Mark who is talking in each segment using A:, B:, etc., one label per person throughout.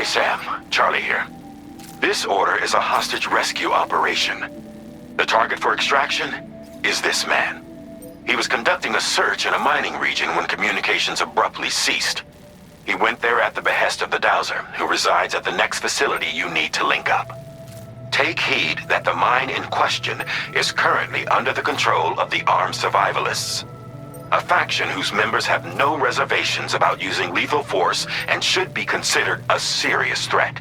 A: Sam. Charlie here. This order is a hostage rescue operation. The target for extraction is this man. He was conducting a search in a mining region when communications abruptly ceased. He went there at the behest of the Dowser, who resides at the next facility you need to link up. Take heed that the mine in question is currently under the control of the armed survivalists, a faction whose members have no reservations about using lethal force and should be considered a serious threat.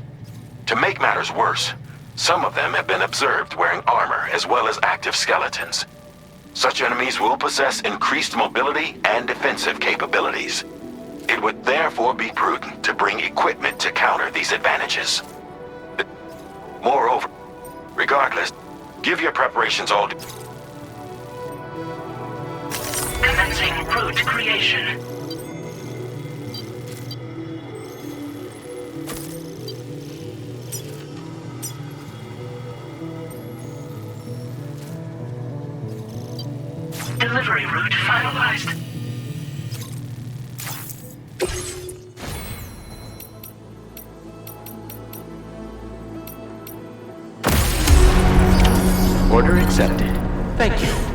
A: To make matters worse, some of them have been observed wearing armor as well as active skeletons. Such enemies will possess increased mobility and defensive capabilities. It would therefore be prudent to bring equipment to counter these advantages. Moreover, regardless, give your preparations all due.
B: Commencing route creation. Delivery route finalized.
C: Order accepted. Thank you.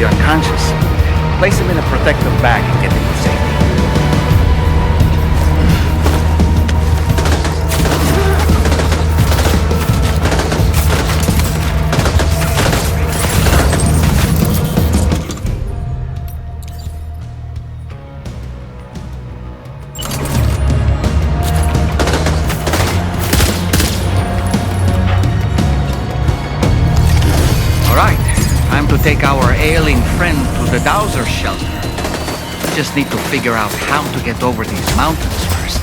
D: be unconscious. Place him in a protective bag and get him to safety. Time to take our ailing friend to the Dowser shelter. We just need to figure out how to get over these mountains first.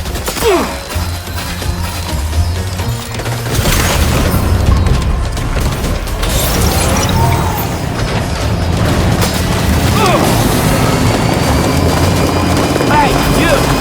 D: Hey, you!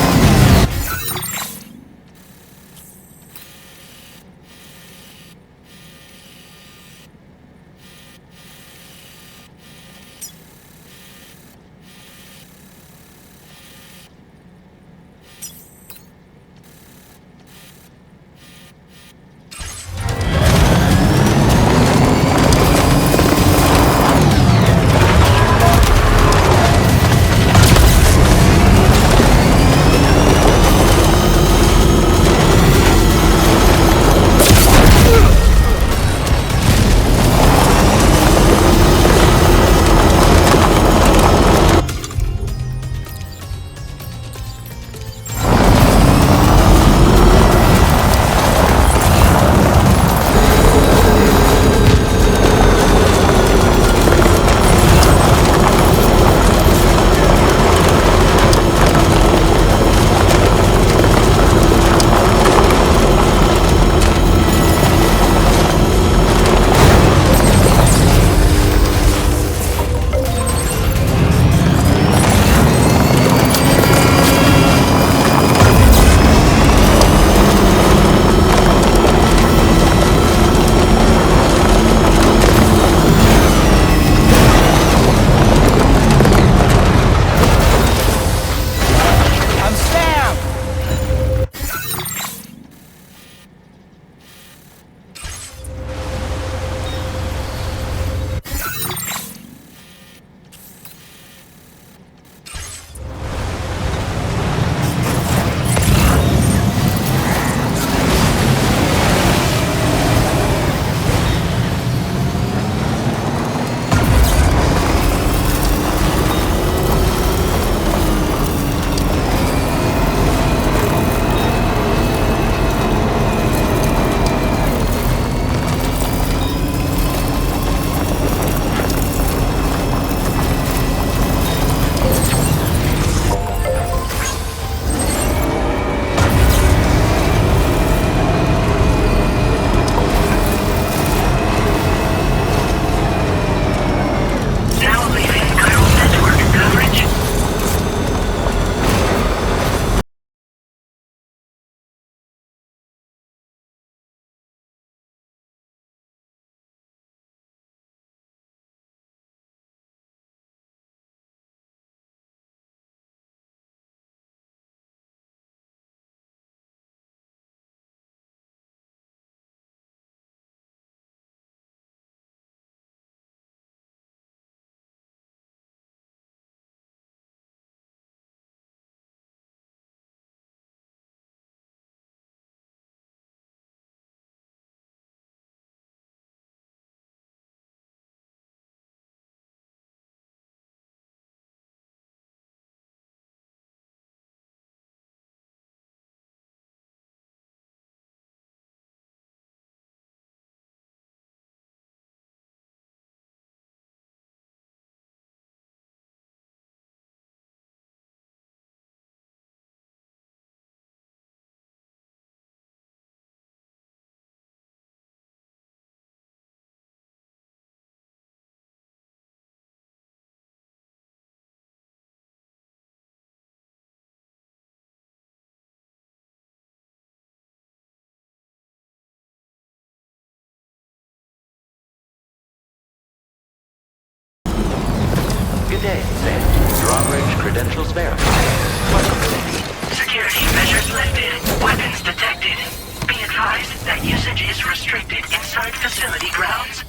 C: Good day, Sam. Your operation credentials verified. Welcome, Sam.
B: Security measures lifted. Weapons detected. Be advised that usage is restricted inside facility grounds.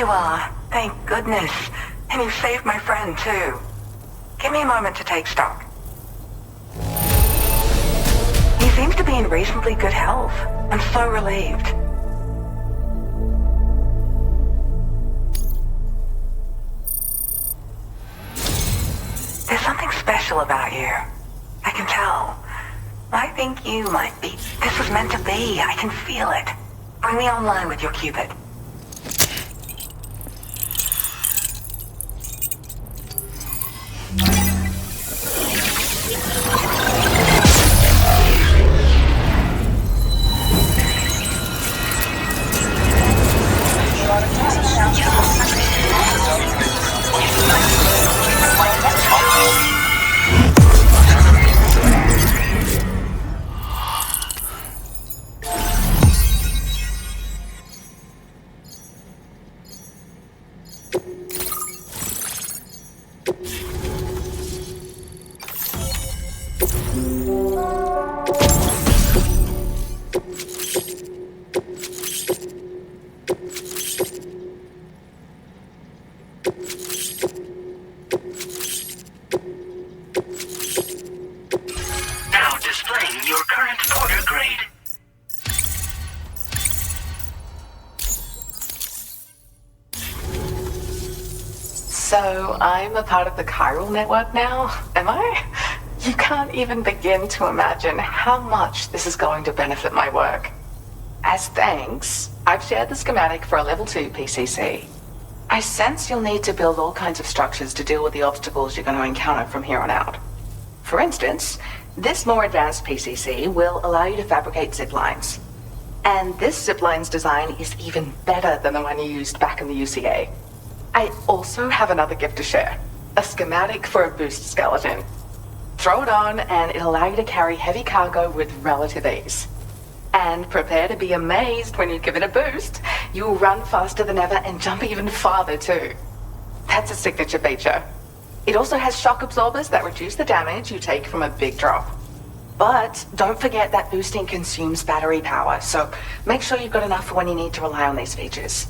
B: you are. Thank goodness. And you saved my friend, too. Give me a moment to take stock. He seems to be in reasonably good health. I'm so relieved. There's something special about you. I can tell. I think you might be. This was meant to be. I can feel it. Bring me online with your Cupid. Now displaying your current order grade.
E: So I'm a part of the chiral network now, am I? You can't even begin to imagine how much this is going to benefit my work. As thanks, I've shared the schematic for a level 2 PCC. I sense you'll need to build all kinds of structures to deal with the obstacles you're going to encounter from here on out. For instance, this more advanced PCC will allow you to fabricate zip lines. And this zip line's design is even better than the one you used back in the UCA. I also have another gift to share. A schematic for a boost skeleton. Throw it on and it'll allow you to carry heavy cargo with relative ease. And prepare to be amazed when you give it a boost. You'll run faster than ever and jump even farther too. That's a signature feature. It also has shock absorbers that reduce the damage you take from a big drop. But don't forget that boosting consumes battery power, so make sure you've got enough for when you need to rely on these features.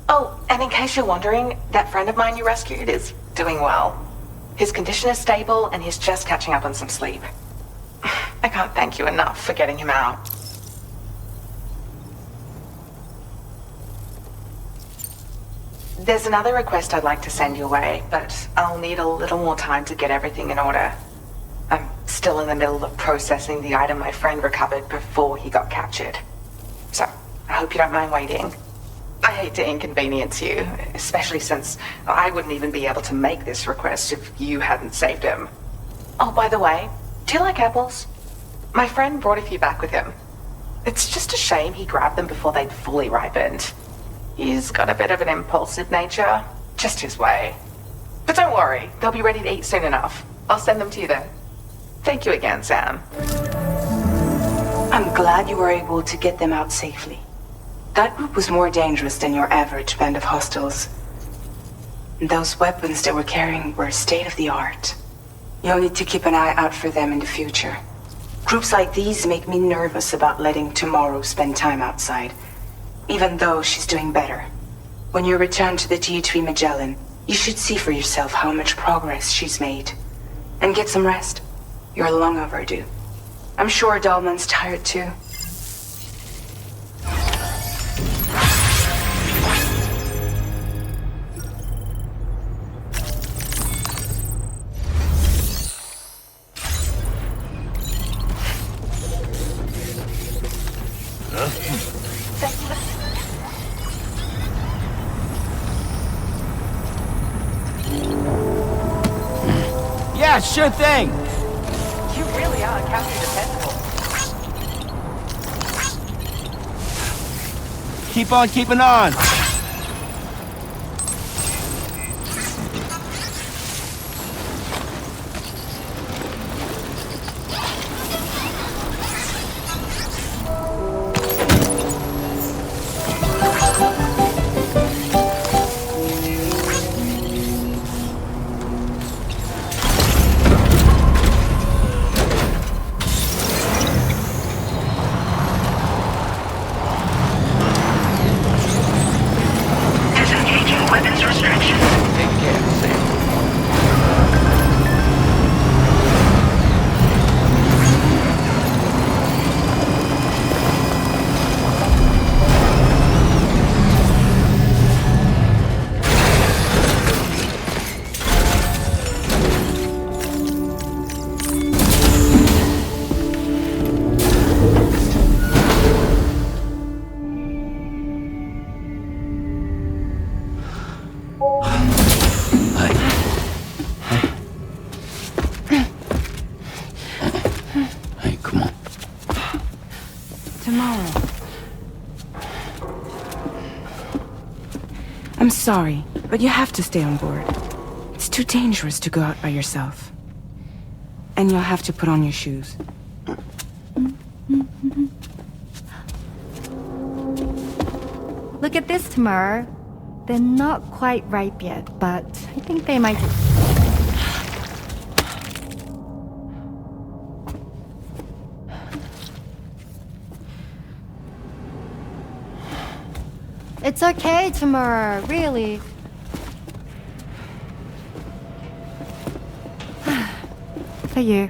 E: Oh, and in case you're wondering, that friend of mine you rescued is doing well. His condition is stable and he's just catching up on some sleep. I can't thank you enough for getting him out. There's another request I'd like to send your way, but I'll need a little more time to get everything in order. I'm still in the middle of processing the item my friend recovered before he got captured. So, I hope you don't mind waiting. I hate to inconvenience you, especially since I wouldn't even be able to make this request if you hadn't saved him. Oh, by the way, do you like apples? My friend brought a few back with him. It's just a shame he grabbed them before they'd fully ripened. He's got a bit of an impulsive nature, just his way. But don't worry, they'll be ready to eat soon enough. I'll send them to you then. Thank you again, Sam.
F: I'm glad you were able to get them out safely. That group was more dangerous than your average band of hostiles. Those weapons they were carrying were state-of-the-art. You'll need to keep an eye out for them in the future. Groups like these make me nervous about letting Tomorrow spend time outside, even though she's doing better. When you return to the G3 Magellan, you should see for yourself how much progress she's made. And get some rest. You're long overdue. I'm sure Dahlman's tired too.
G: Yeah, sure thing.
E: You really are Captain Dependable.
G: Keep on keeping on.
F: sorry, but you have to stay on board. It's too dangerous to go out by yourself. And you'll have to put on your shoes.
H: Look at this, Tamara. They're not quite ripe yet, but I think they might... It's okay, Tamara, really. For you.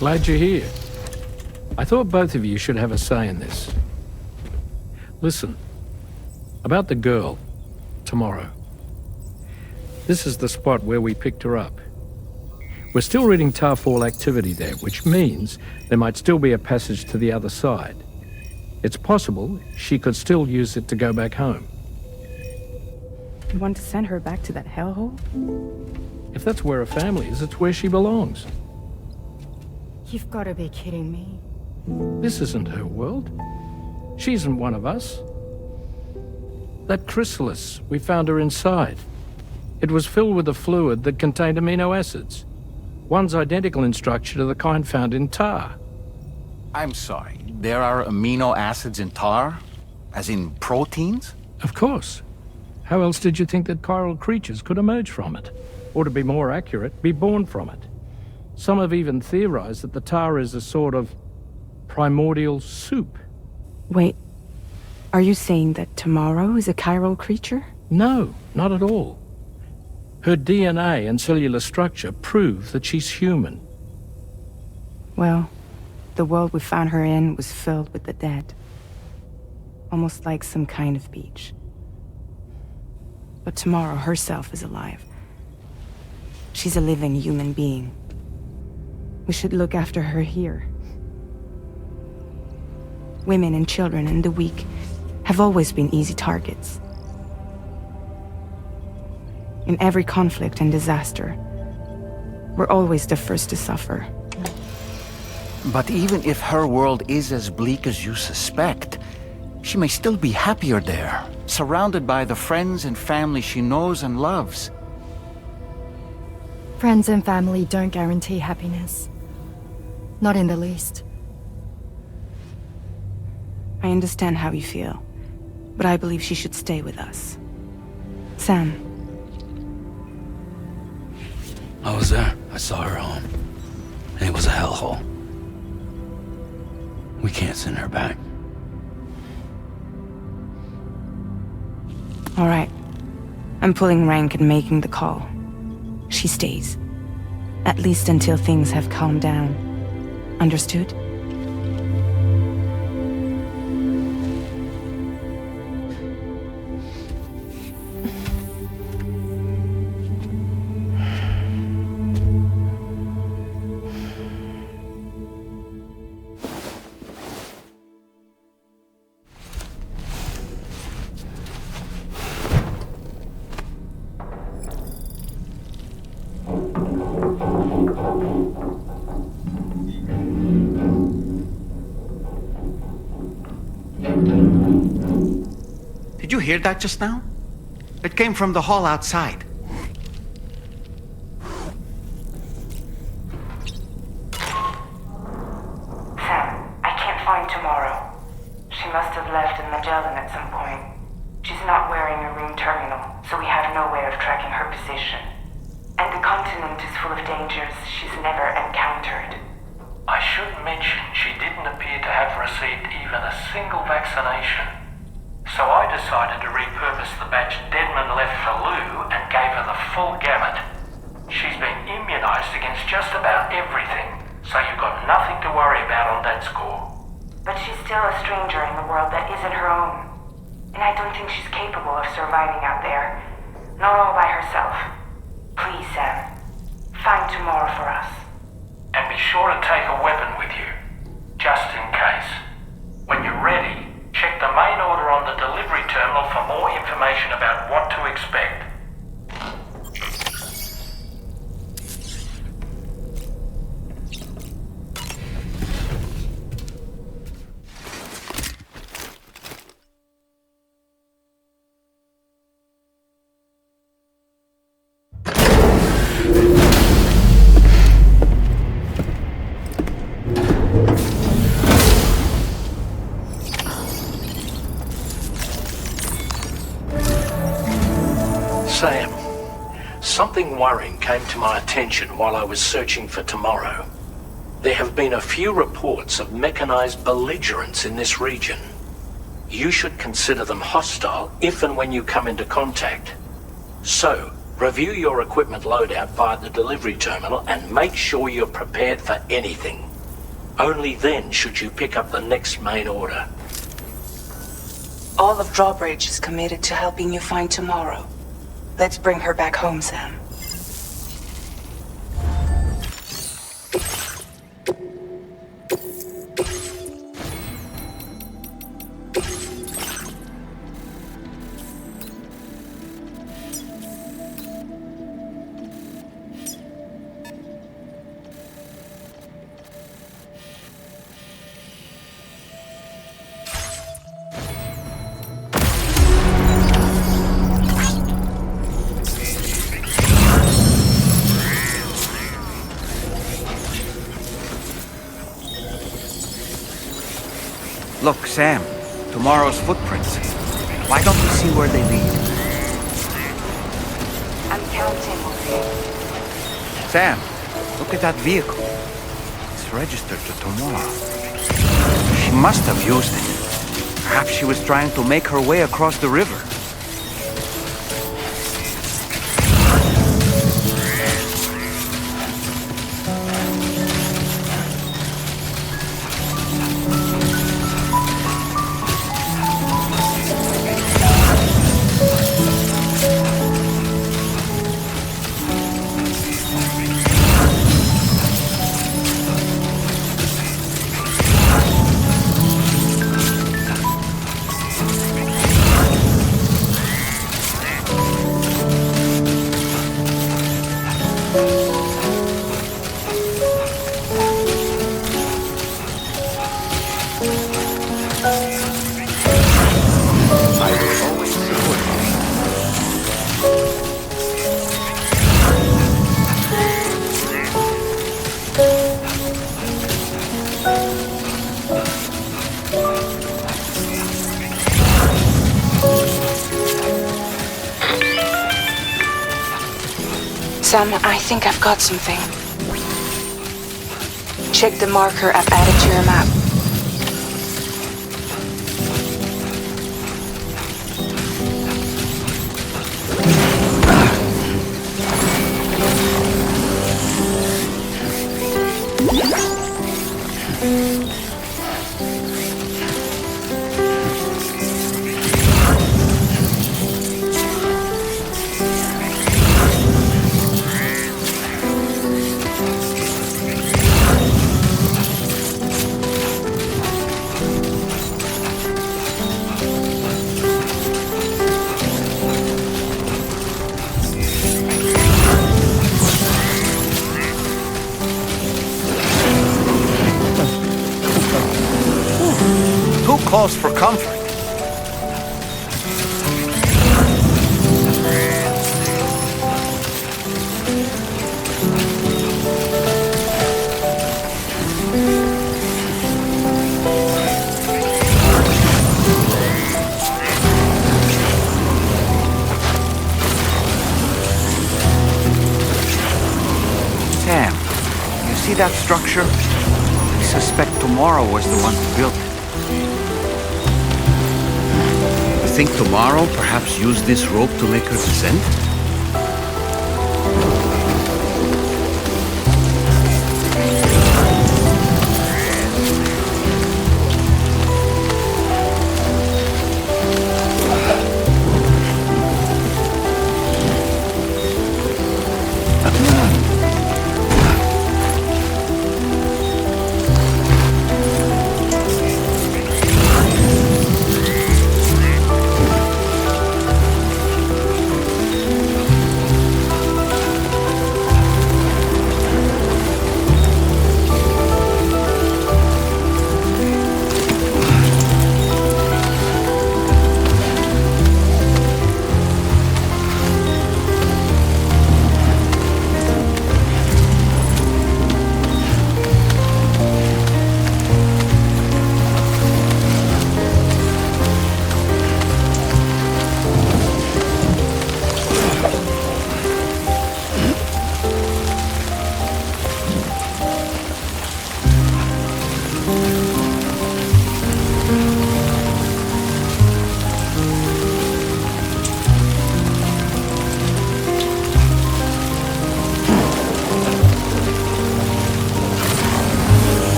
I: Glad you're here. I thought both of you should have a say in this. Listen, about the girl, tomorrow. This is the spot where we picked her up. We're still reading Tarfall activity there, which means there might still be a passage to the other side. It's possible she could still use it to go back home.
F: You want to send her back to that hellhole?
I: If that's where her family is, it's where she belongs.
H: You've got to be kidding me.
I: This isn't her world. She isn't one of us. That chrysalis, we found her inside. It was filled with a fluid that contained amino acids. One's identical in structure to the kind found in tar.
J: I'm sorry, there are amino acids in tar? As in proteins?
I: Of course. How else did you think that chiral creatures could emerge from it? Or to be more accurate, be born from it? Some have even theorized that the tar is a sort of primordial soup.
F: Wait, are you saying that Tomorrow is a chiral creature?
I: No, not at all. Her DNA and cellular structure prove that she's human.
F: Well, the world we found her in was filled with the dead. Almost like some kind of beach. But Tomorrow herself is alive. She's a living human being. We should look after her here. Women and children and the weak have always been easy targets. In every conflict and disaster, we're always the first to suffer.
J: But even if her world is as bleak as you suspect, she may still be happier there, surrounded by the friends and family she knows and loves.
H: Friends and family don't guarantee happiness. Not in the least.
F: I understand how you feel, but I believe she should stay with us. Sam.
K: I was there. I saw her home. And it was a hellhole. We can't send her back.
F: All right. I'm pulling rank and making the call. She stays. At least until things have calmed down. Understood?
D: Did you hear that just now? It came from the hall outside.
F: Sam, I can't find Tomorrow. She must have left in Magellan at some point. She's not wearing a room terminal, so we have no way of tracking her position. And the continent is full of dangers she's never encountered.
L: I should mention she didn't appear to have received even a single vaccination. So I decided to repurpose the batch Deadman left for Lou and gave her the full gamut. She's been immunized against just about everything, so you've got nothing to worry about on that score.
F: But she's still a stranger in the world that isn't her own. And I don't think she's capable of surviving out there. Not all by herself. Please, Sam. Find Tomorrow for us.
L: And be sure to take a weapon with you, just in case. When you're ready, check the main order on the delivery terminal for more information about what to expect. Sam, something worrying came to my attention while I was searching for Tomorrow. There have been a few reports of mechanized belligerents in this region. You should consider them hostile if and when you come into contact. So, review your equipment loadout via the delivery terminal and make sure you're prepared for anything. Only then should you pick up the next main order.
F: All of Drawbridge is committed to helping you find Tomorrow. Let's bring her back home, Sam.
D: Look, Sam. Tomorrow's footprints. Why don't we see where they lead?
F: I'm counting.
D: Sam, look at that vehicle. It's registered to Tomorrow. She must have used it. Perhaps she was trying to make her way across the river.
F: Sam, I think I've got something. Check the marker I've added to your map.
D: Calls for comfort. Sam, you see that structure? I suspect Tomorrow was the one who built it. Think Tomorrow perhaps used this rope to make her descend?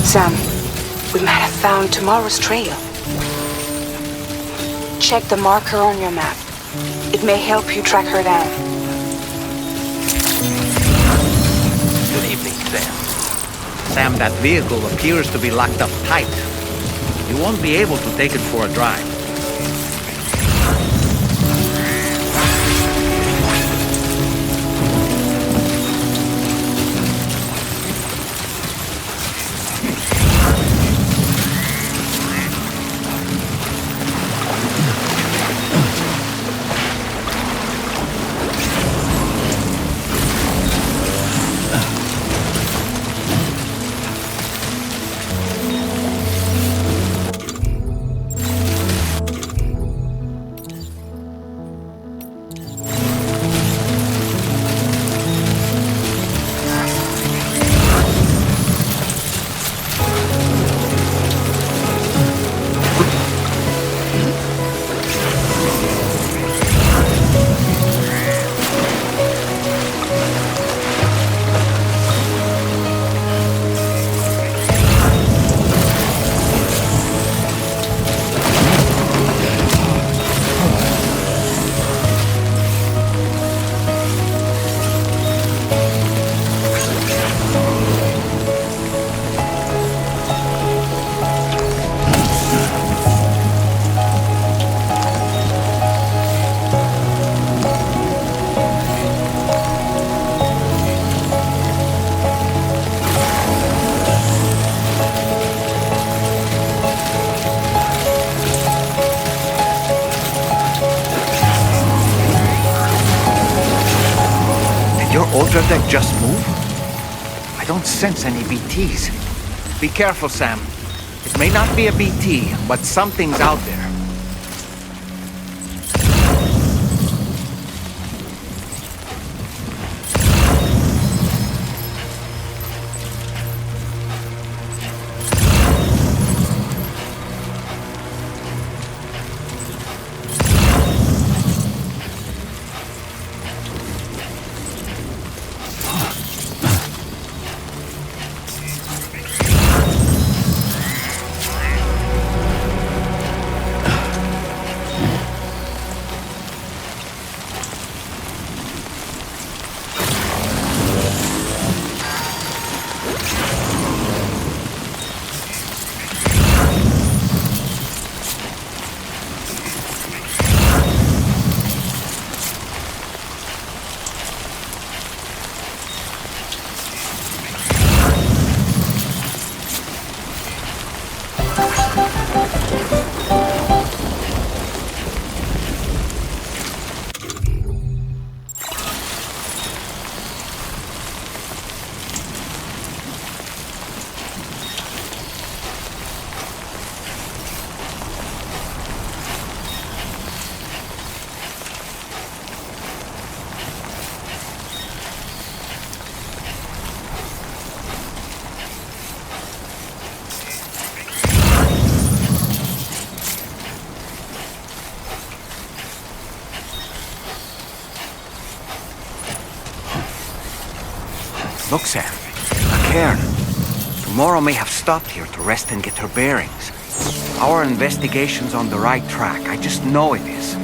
F: Sam, we might have found Tomorrow's trail. Check the marker on your map. It may help you track her down.
C: Good evening, Sam.
D: Sam, that vehicle appears to be locked up tight. You won't be able to take it for a drive. soldier deck just move? I don't sense any BTs. Be careful, Sam. It may not be a BT, but something's out there. Look, Sam. A cairn. Tomorrow may have stopped here to rest and get her bearings. Our investigation's on the right track. I just know it is.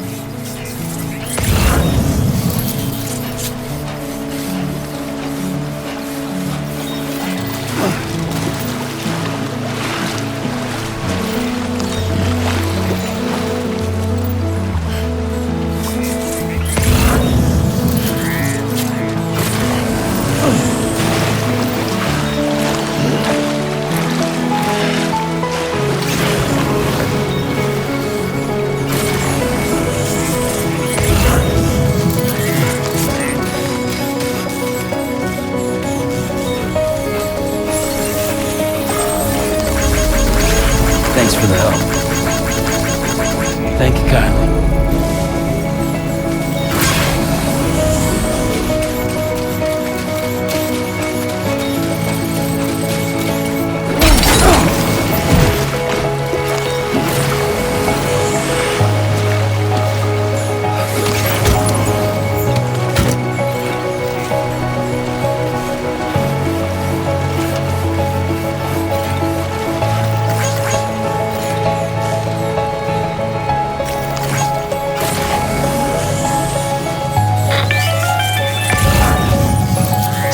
K: Thanks for the help. Thank you kindly.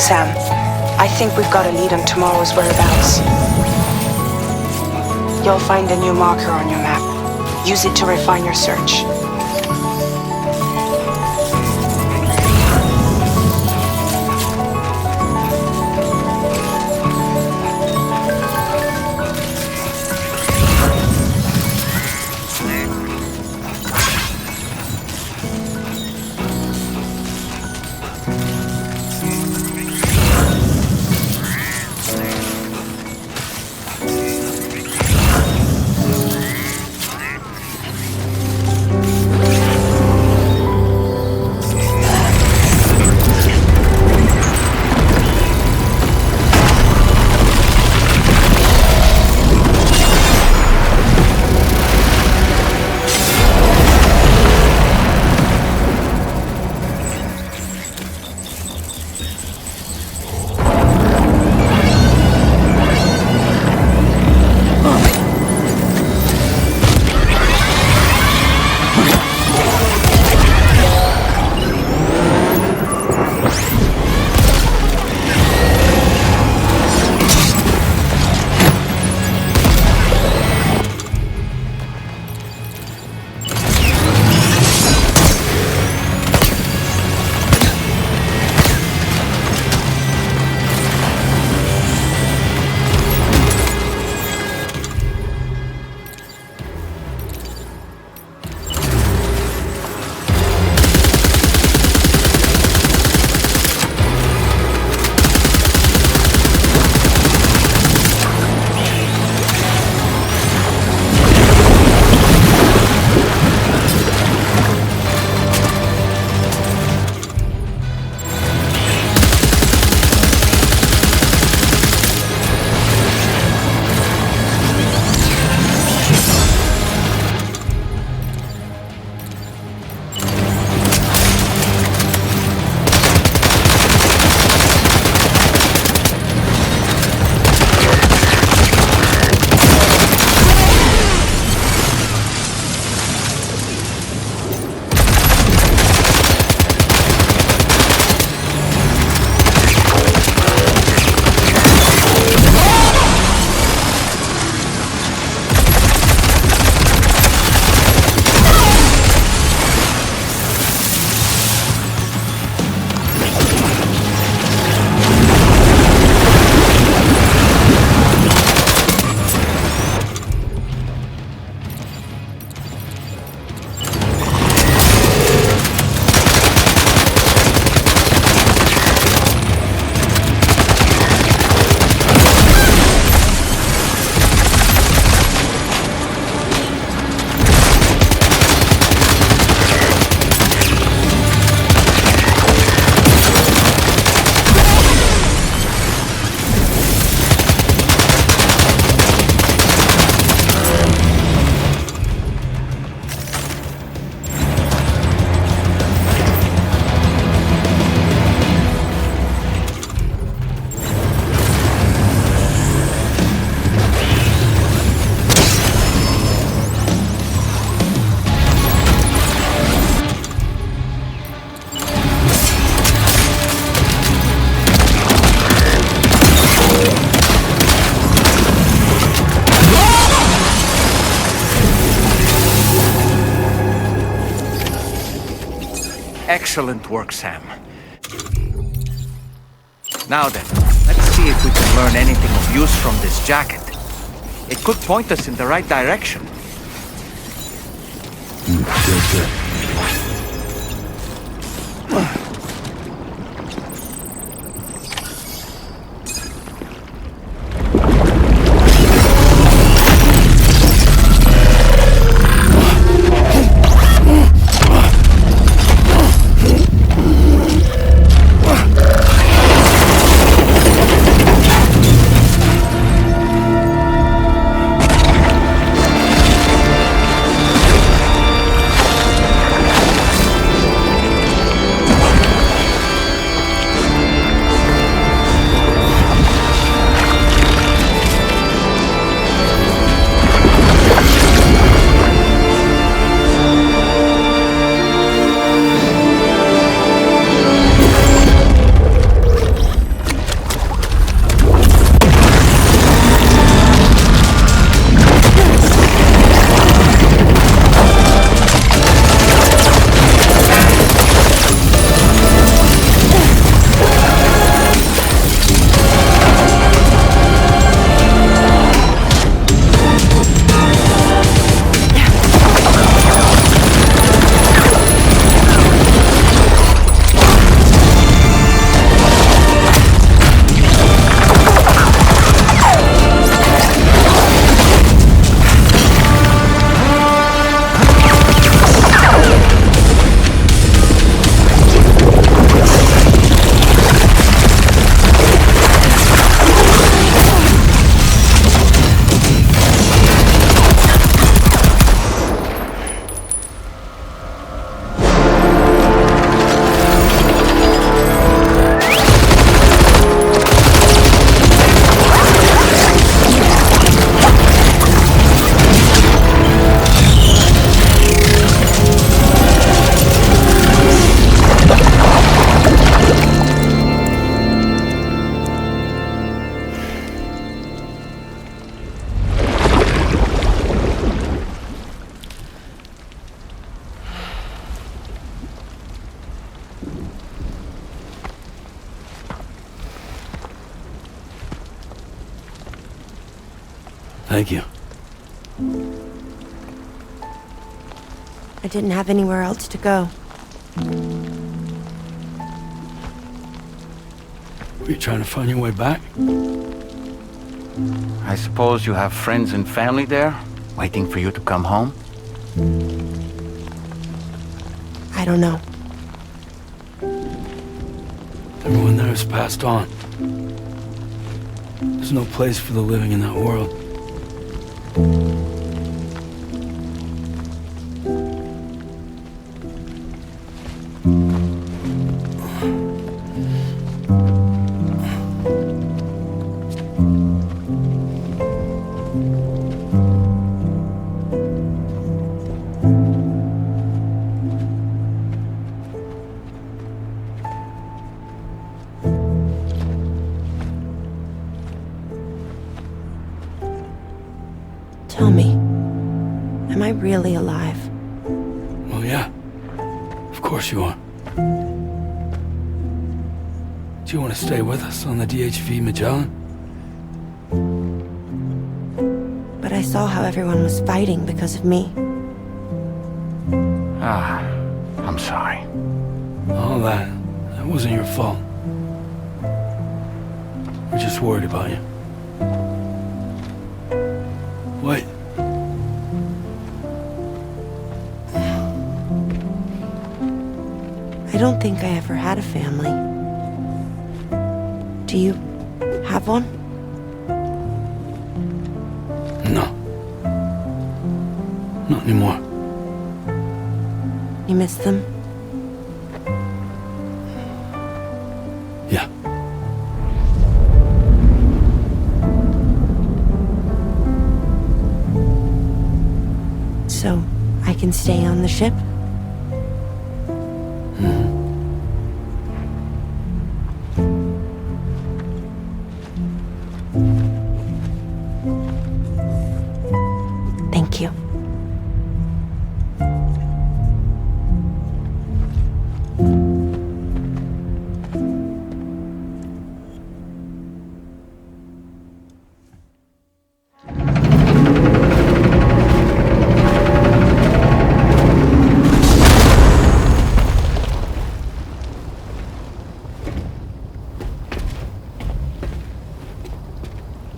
F: Sam, I think we've got a lead on tomorrow's whereabouts. You'll find a new marker on your map. Use it to refine your search.
D: Excellent work, Sam. Now then, let's see if we can learn anything of use from this jacket. It could point us in the right direction.
K: Good. Thank you.
M: I didn't have anywhere else to go.
K: Were you trying to find your way back?
D: I suppose you have friends and family there, waiting for you to come home?
M: I don't know.
K: Everyone there has passed on. There's no place for the living in that world.
M: Tell me, am I really alive?
K: Well, yeah. Of course you are. Do you want to stay with us on the DHV Magellan?
M: But I saw how everyone was fighting because of me.
D: I'm sorry.
K: All that wasn't your fault. We're just worried about you. Wait.
M: I don't think I ever had a family. Do you have one?
K: No. Not anymore.
M: You miss them?
K: Yeah.
M: So, I can stay on the ship? Thank you.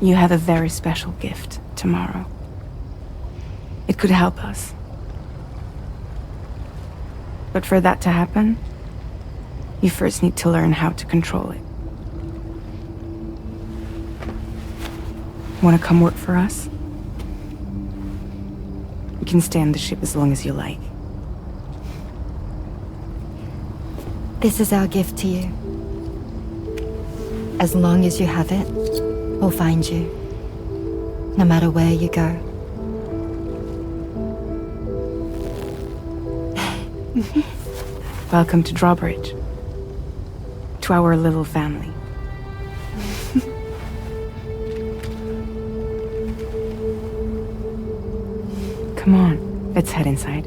F: You have a very special gift tomorrow. It could help us. But for that to happen, you first need to learn how to control it. Want to come work for us? You can stay on the ship as long as you like.
H: This is our gift to you. As long as you have it, we'll find you. No matter where you go.
F: Welcome to Drawbridge. To our little family. Come on, let's head inside.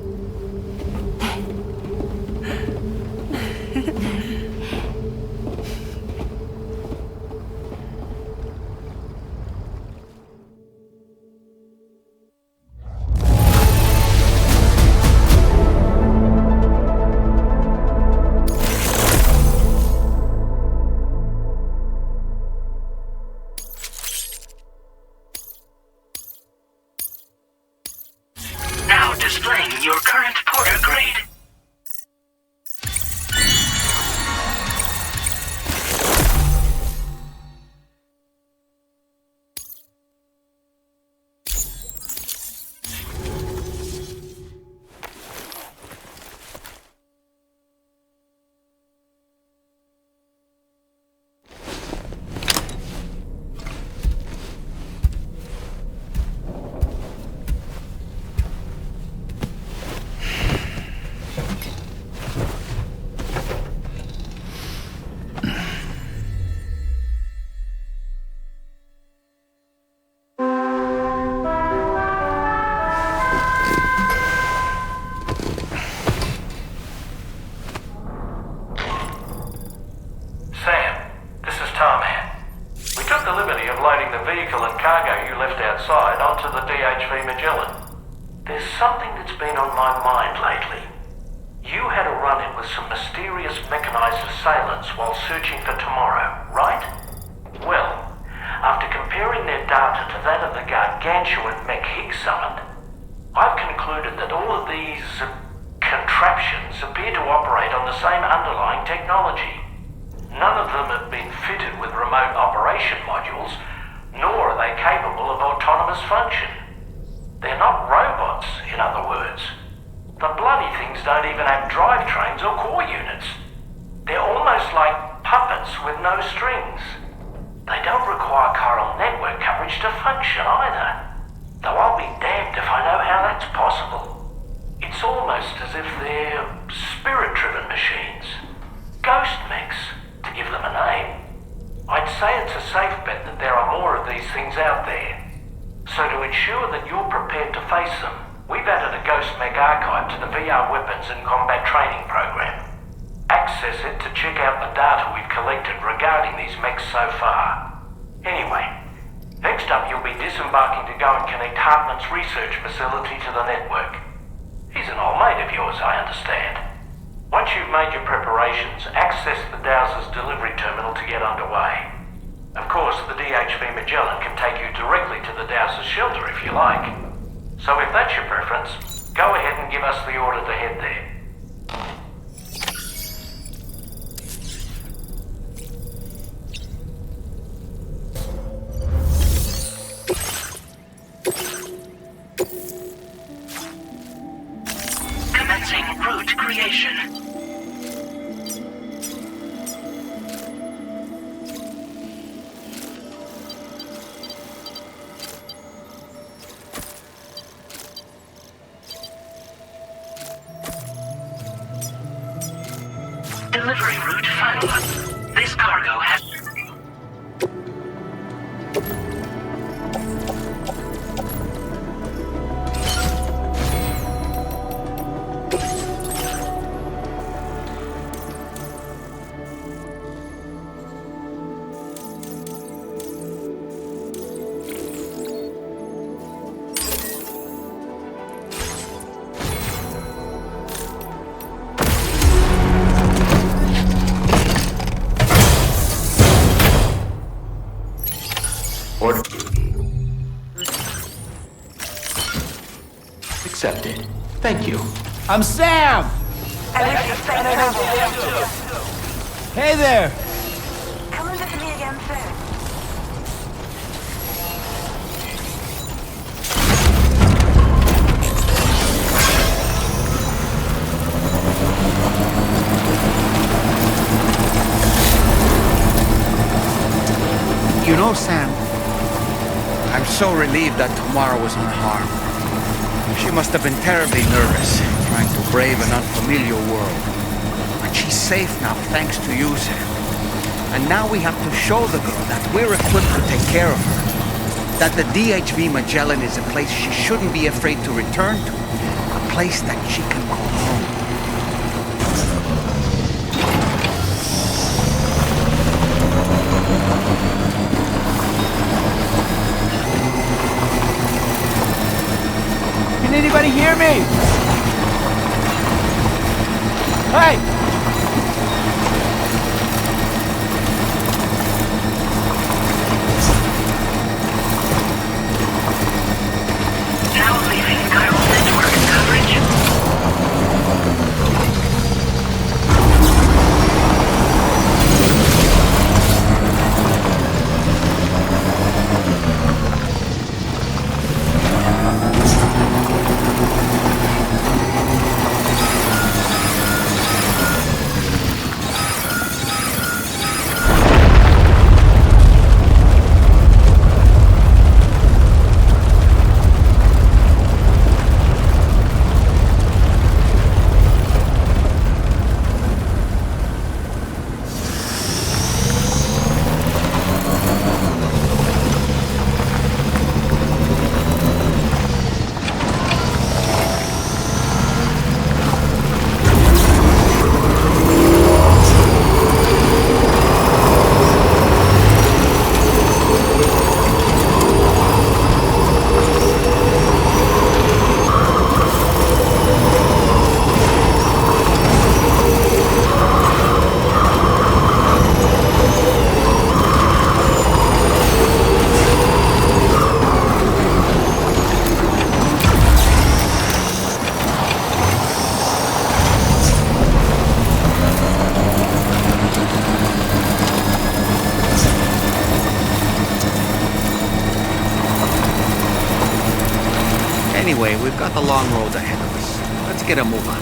N: Now displaying your current porter grade.
L: Outside onto the DHV Magellan. There's something that's been on my mind lately. You had a run-in with some mysterious mechanized assailants while searching for tomorrow, right? Well, after comparing their data to that of the gargantuan mech Higgs summoned, I've concluded that all of these contraptions appear to operate on the same underlying technology. None of them have been fitted with remote operation modules, nor are they capable of autonomous function. They're not robots, in other words. The bloody things don't even have drivetrains or core units. They're almost like puppets with no strings. They don't require chiral network coverage to function either. Though I'll be damned if I know how that's possible. It's almost as if they're spirit-driven machines. Ghost mechs, to give them a name. I'd say it's a safe bet that there are more of these things out there. So to ensure that you're prepared to face them, we've added a Ghost Mech archive to the VR weapons and combat training program. Access it to check out the data we've collected regarding these mechs so far. Anyway, next up you'll be disembarking to go and connect Hartman's research facility to the network. He's an old mate of yours, I understand. Once you've made your preparations, access the Dowser's delivery terminal to get underway. Of course, the DHV Magellan can take you directly to the Dowser's shelter if you like. So if that's your preference, go ahead and give us the order to head there.
N: Commencing route creation. Delivery route finalized. This cargo has...
C: accepted. Thank you.
G: I'm Sam! Hey there!
B: Come and visit me again soon.
D: You know, Sam, I'm so relieved that Tamara was unharmed. She must have been terribly nervous, trying to brave an unfamiliar world. But she's safe now, thanks to you, Sam. And now we have to show the girl that we're equipped to take care of her. That the DHV Magellan is a place she shouldn't be afraid to return to. A place that she can call home.
G: Can anybody hear me? Hey!
N: Now leaving chiral network coverage.
D: Anyway, we've got the long road ahead of us. Let's get a move on.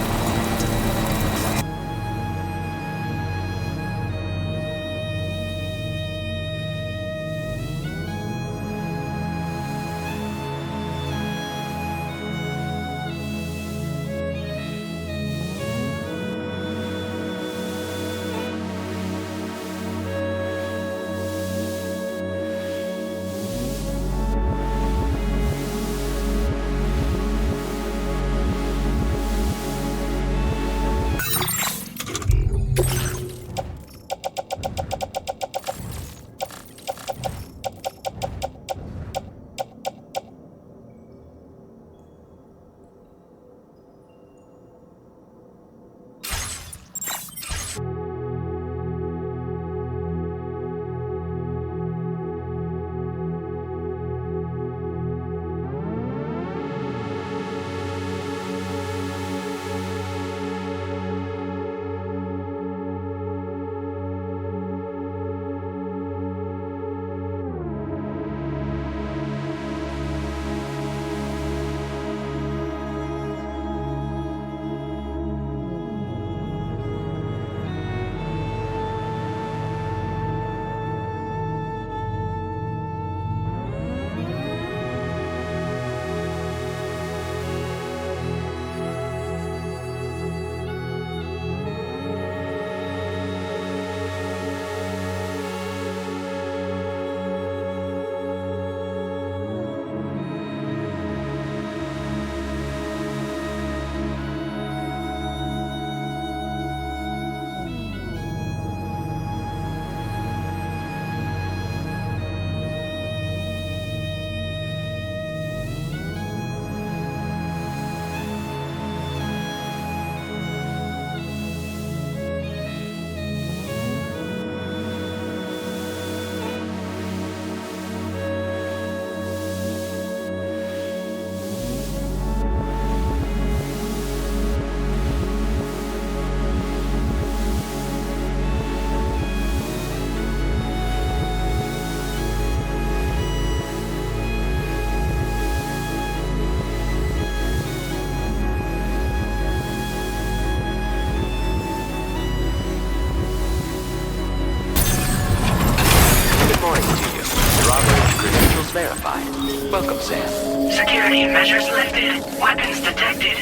C: verified. Welcome, Sam.
N: Security measures lifted. Weapons detected.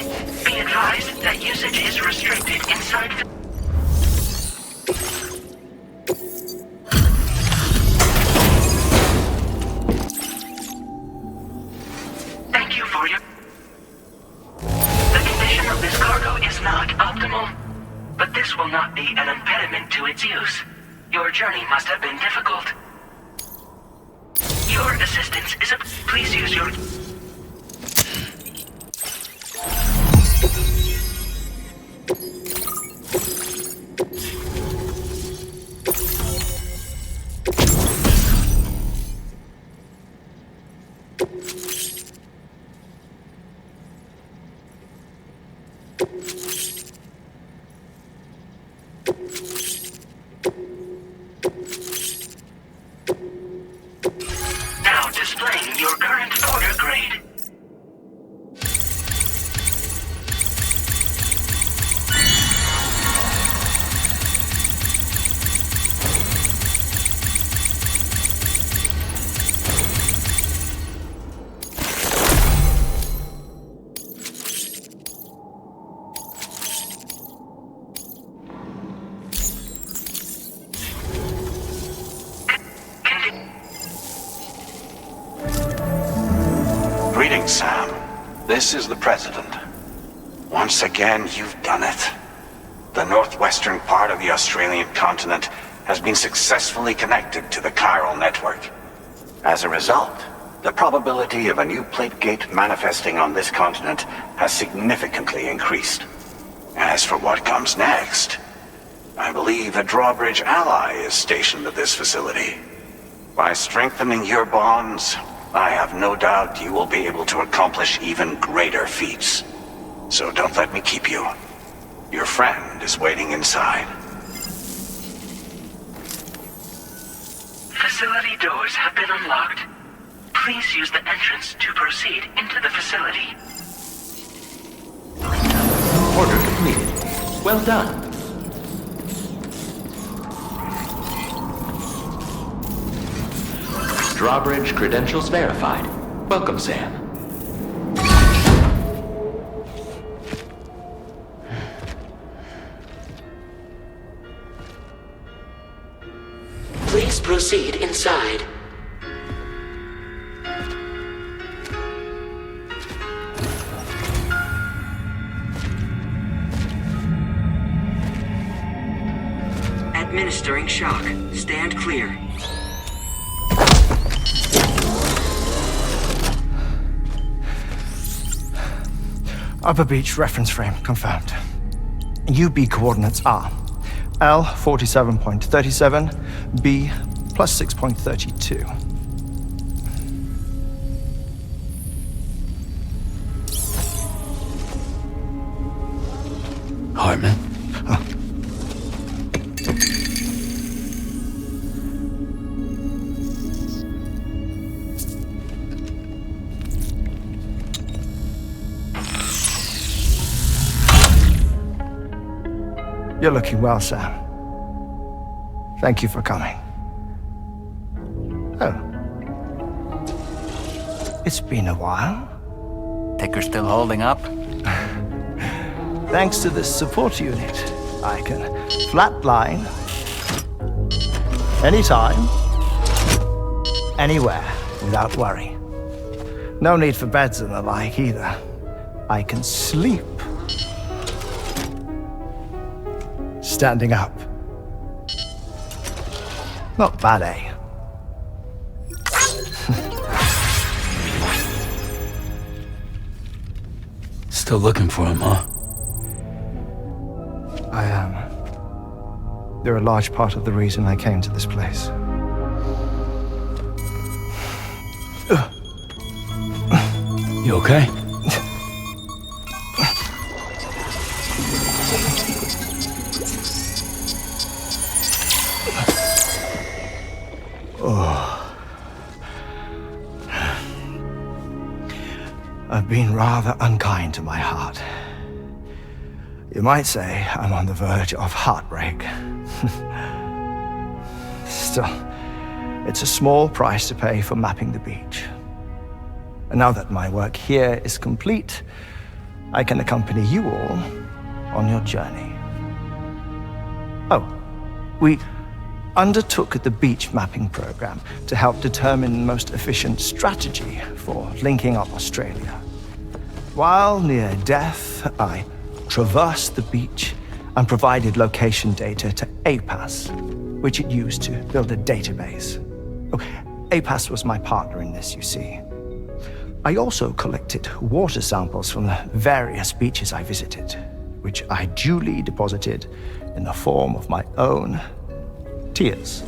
N: Be advised that usage is restricted inside the... Thank you for your... The condition of this cargo is not optimal, but this will not be an impediment to its use. Your journey must have been difficult. Your assistance is a... Please use your... Now displaying your current order grade.
O: Greetings, Sam. This is the President. Once again, you've done it. The northwestern part of the Australian continent has been successfully connected to the chiral network. As a result, the probability of a new plate gate manifesting on this continent has significantly increased. As for what comes next, I believe a drawbridge ally is stationed at this facility. By strengthening your bonds, I have no doubt you will be able to accomplish even greater feats. So don't let me keep you. Your friend is waiting inside.
N: Facility doors have been unlocked. Please use the entrance to proceed into the facility.
C: Order completed. Well done. Drawbridge credentials verified. Welcome, Sam.
N: Please proceed inside. Administering shock. Stand clear.
P: Upper Beach reference frame confirmed. UB coordinates are L 47.37, B plus 6.32.
K: Hartman?
P: You're looking well, Sam. Thank you for coming. Oh. It's been a while.
J: Ticker still holding up?
P: Thanks to this support unit, I can flatline anytime, anywhere, without worry. No need for beds and the like either. I can sleep standing up. Not bad, eh?
K: Still looking for him, huh?
P: I am. They're a large part of the reason I came to this place.
K: You okay?
P: I've been rather unkind to my heart. You might say I'm on the verge of heartbreak. Still, it's a small price to pay for mapping the beach. And now that my work here is complete, I can accompany you all on your journey. Oh, we undertook the beach mapping program to help determine the most efficient strategy for linking up Australia. While near Death, I traversed the beach and provided location data to APAS, which it used to build a database. Oh, APAS was my partner in this, you see. I also collected water samples from the various beaches I visited, which I duly deposited in the form of my own tears.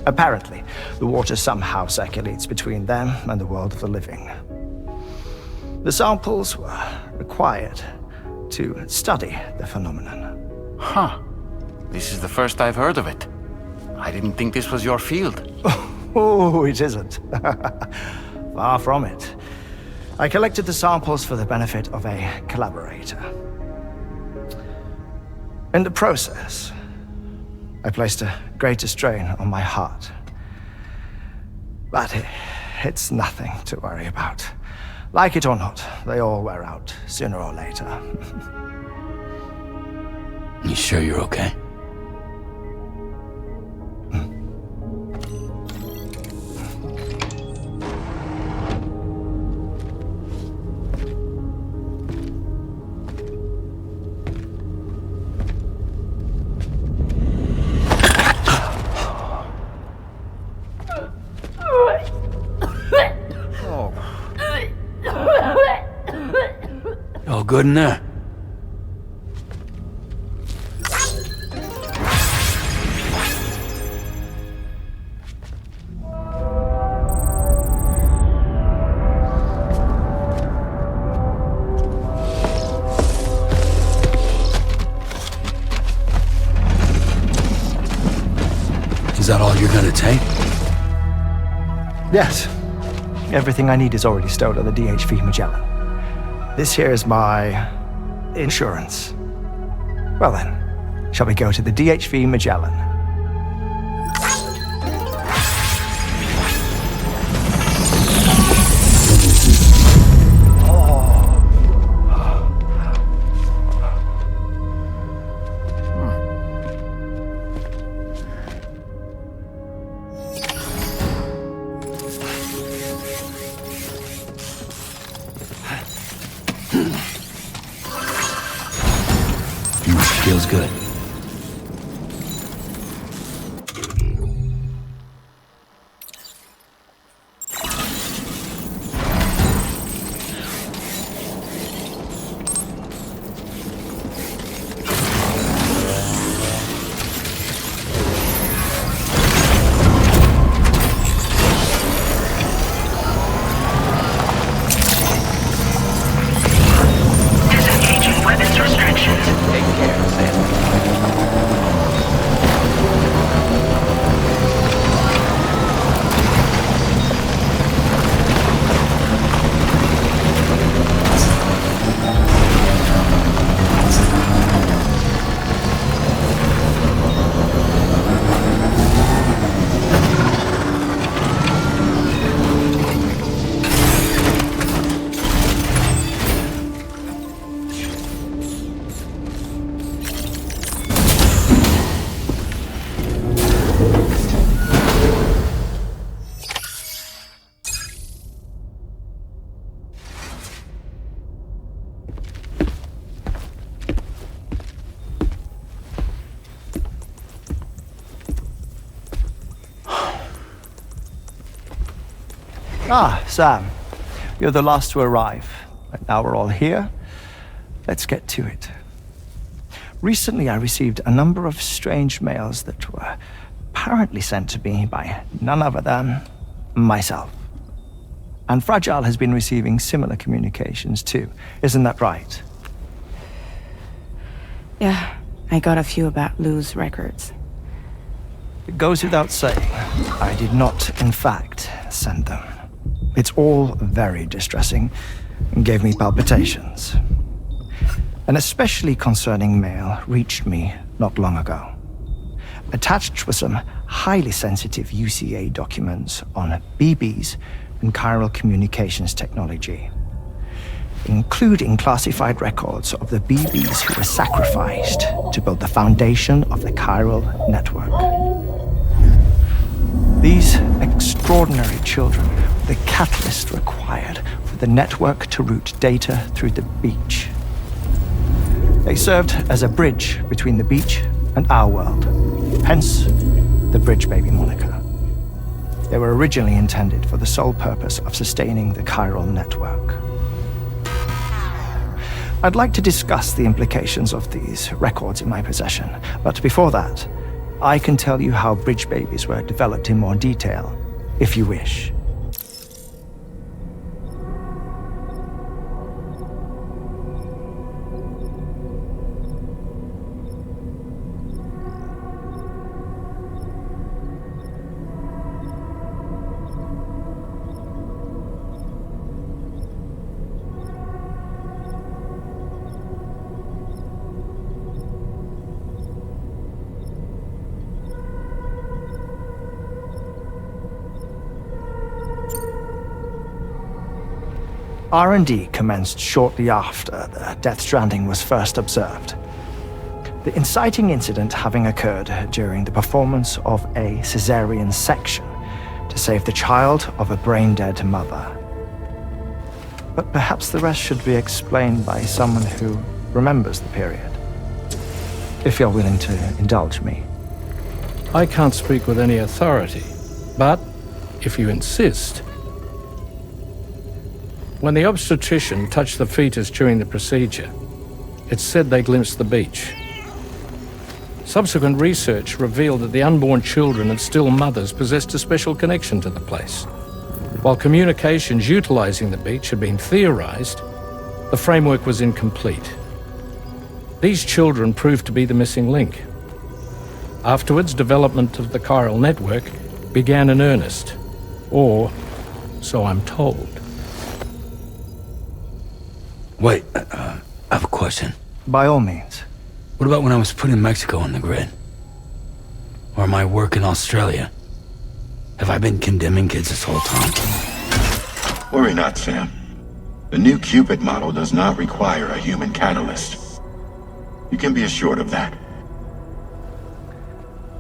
P: Apparently, the water somehow circulates between them and the world of the living. The samples were required to study the phenomenon.
J: Huh. This is the first I've heard of it. I didn't think this was your field.
P: Oh, it isn't. Far from it. I collected the samples for the benefit of a collaborator. In the process, I placed a greater strain on my heart. But it's nothing to worry about. Like it or not, they all wear out sooner or later.
K: You sure you're okay? All good in there? Is that all you're gonna take?
P: Yes. Everything I need is already stowed on the DHV Magellan. This here is my insurance. Well then, shall we go to the DHV Magellan?
K: Feels good.
N: Disengaging weapons restrictions.
C: Take care, Sam.
P: Ah, Sam. You're the last to arrive. But now we're all here. Let's get to it. Recently, I received a number of strange mails that were apparently sent to me by none other than myself. And Fragile has been receiving similar communications too. Isn't that right?
F: Yeah, I got a few about Lou's records.
P: It goes without saying, I did not, in fact, send them. It's all very distressing and gave me palpitations. An especially concerning mail reached me not long ago. Attached were some highly sensitive UCA documents on BBs and chiral communications technology, including classified records of the BBs who were sacrificed to build the foundation of the chiral network. These extraordinary children were the catalyst required for the network to route data through the beach. They served as a bridge between the beach and our world, hence the Bridge Baby moniker. They were originally intended for the sole purpose of sustaining the chiral network. I'd like to discuss the implications of these records in my possession, but before that, I can tell you how Bridge Babies were developed in more detail, if you wish. R&D commenced shortly after the Death Stranding was first observed. The inciting incident having occurred during the performance of a caesarean section to save the child of a brain-dead mother. But perhaps the rest should be explained by someone who remembers the period. If you're willing to indulge me.
I: I can't speak with any authority, but if you insist. When the obstetrician touched the fetus during the procedure, it's said they glimpsed the beach. Subsequent research revealed that the unborn children and still mothers possessed a special connection to the place. While communications utilizing the beach had been theorized, the framework was incomplete. These children proved to be the missing link. Afterwards, development of the chiral network began in earnest, or so I'm told.
K: Wait, I have a question.
P: By all means.
K: What about when I was putting Mexico on the grid? Or my work in Australia? Have I been condemning kids this whole time?
A: Worry not, Sam. The new Cupid model does not require a human catalyst. You can be assured of that.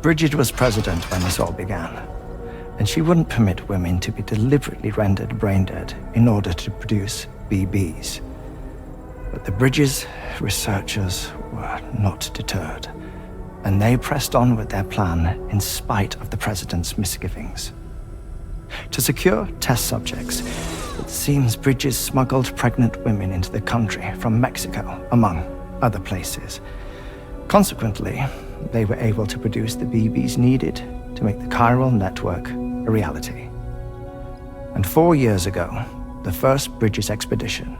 P: Bridget was president when this all began, and she wouldn't permit women to be deliberately rendered brain-dead in order to produce BBs. But the Bridges researchers were not deterred, and they pressed on with their plan in spite of the president's misgivings. To secure test subjects, it seems Bridges smuggled pregnant women into the country from Mexico, among other places. Consequently, they were able to produce the BBs needed to make the chiral network a reality. And 4 years ago, the first Bridges expedition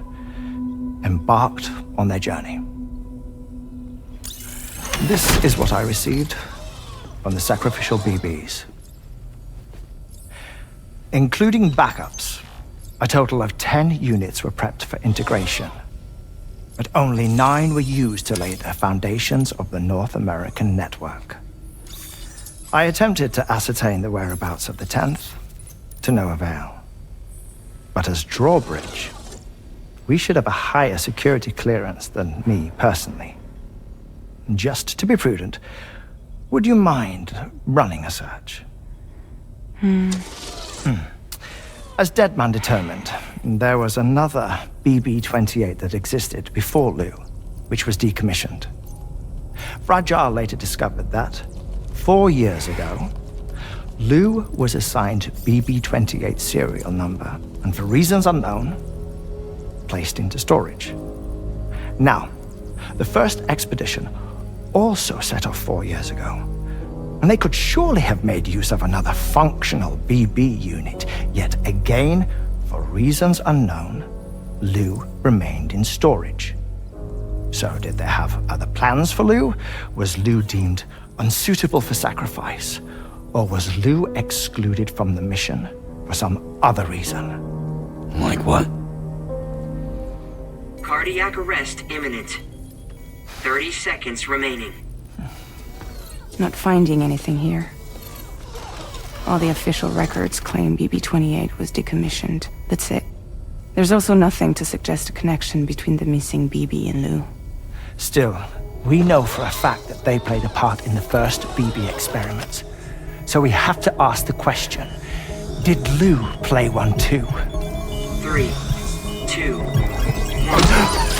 P: embarked on their journey. This is what I received from the sacrificial BBs. Including backups, a total of 10 units were prepped for integration, but only 9 were used to lay the foundations of the North American network. I attempted to ascertain the whereabouts of the 10th, to no avail. But as drawbridge, we should have a higher security clearance than me personally. Just to be prudent, would you mind running a search? As Deadman determined, there was another BB-28 that existed before Lou, which was decommissioned. Fragile later discovered that, 4 years ago, Lou was assigned BB-28 serial number, and for reasons unknown, placed into storage. Now, the first expedition also set off 4 years ago, and they could surely have made use of another functional BB unit, yet again, for reasons unknown, Lou remained in storage. So did they have other plans for Lou? Was Lou deemed unsuitable for sacrifice? Or was Lou excluded from the mission for some other reason?
K: Like what?
N: Cardiac arrest imminent. 30 seconds remaining.
F: Not finding anything here. All the official records claim BB-28 was decommissioned. That's it. There's also nothing to suggest a connection between the missing BB and Lou.
P: Still, we know for a fact that they played a part in the first BB experiments. So we have to ask the question, did Lou play one too?
N: 3, 2, 1.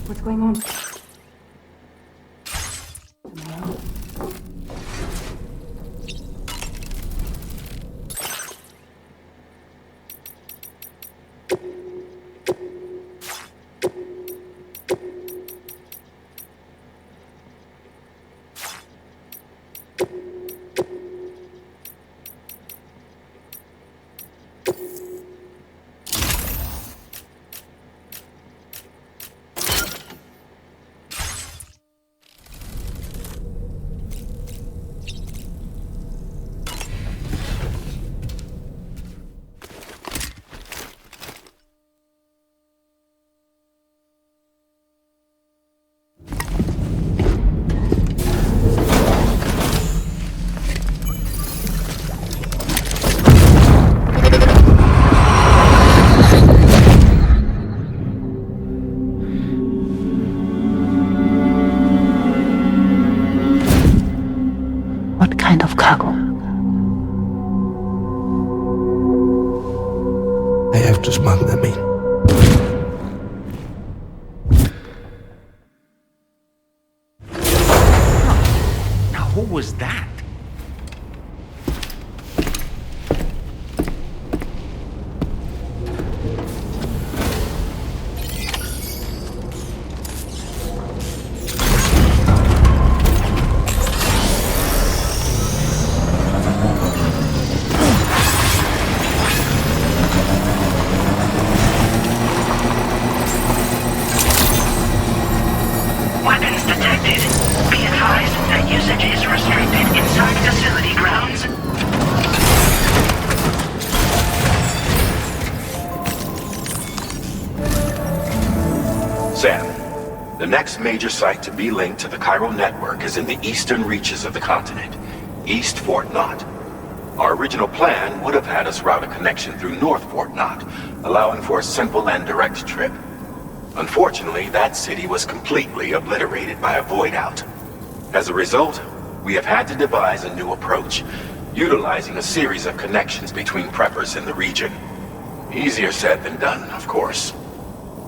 F: What's going on?
B: What kind of cargo?
Q: I have to smuggle them in.
J: Now, who was that?
N: Weapons detected. Be advised that usage is restricted inside facility grounds.
A: Sam, the next major site to be linked to the chiral network is in the eastern reaches of the continent, East Fort Knot. Our original plan would have had us route a connection through North Fort Knot, allowing for a simple and direct trip. Unfortunately, that city was completely obliterated by a void out. As a result, we have had to devise a new approach, utilizing a series of connections between preppers in the region. Easier said than done, of course.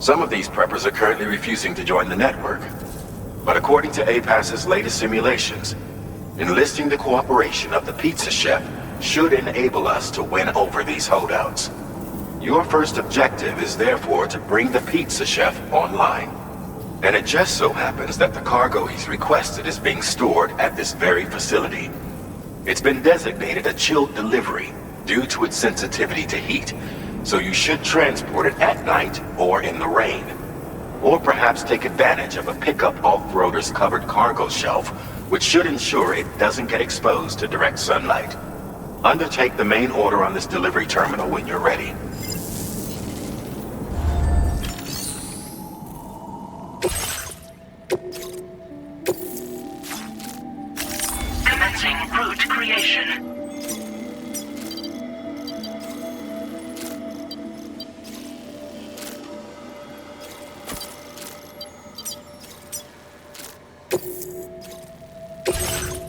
A: Some of these preppers are currently refusing to join the network. But according to APAS's latest simulations, Enlisting the cooperation of the pizza chef should enable us to win over these holdouts. Your first objective is therefore to bring the pizza chef online. And it just so happens that the cargo he's requested is being stored at this very facility. It's been designated a chilled delivery due to its sensitivity to heat, so you should transport it at night or in the rain. Or perhaps take advantage of a pickup off-roader's covered cargo shelf, which should ensure it doesn't get exposed to direct sunlight. Undertake the main order on this delivery terminal when you're ready.
N: Commencing route creation.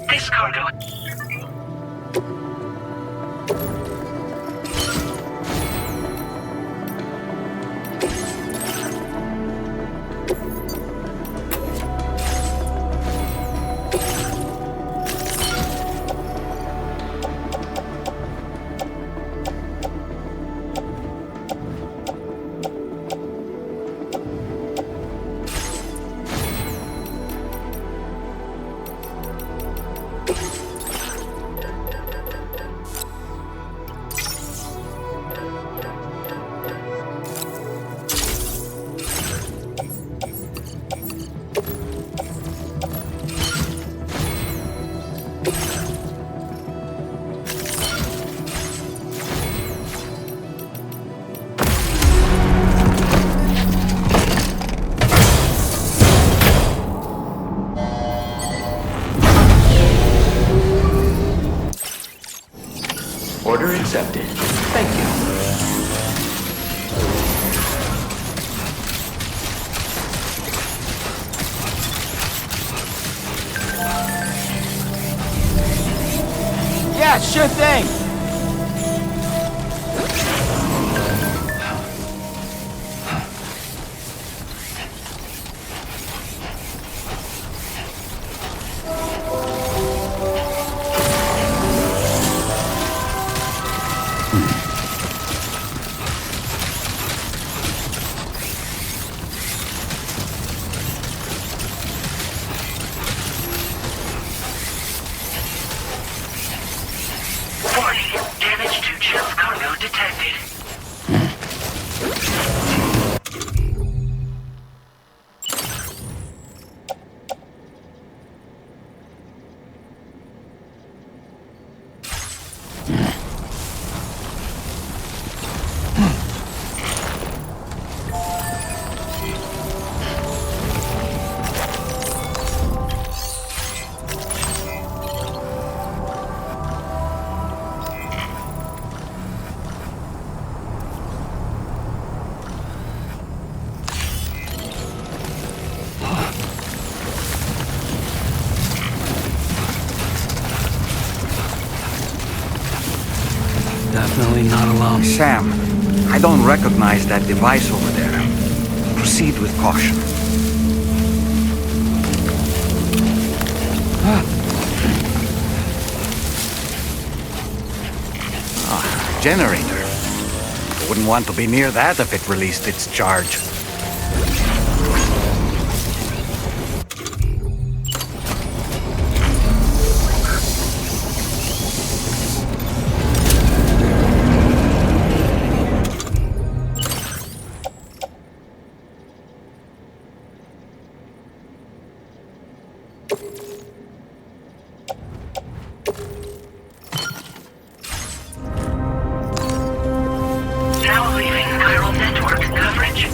N: This cargo.
C: Order accepted. Thank you.
G: Yeah, sure thing.
N: Warning, damage to chilled cargo detected.
K: Definitely not alone.
D: Sam, I don't recognize that device over there. Proceed with caution. Generator. Wouldn't want to be near that if it released its charge.
N: Now leaving chiral network coverage.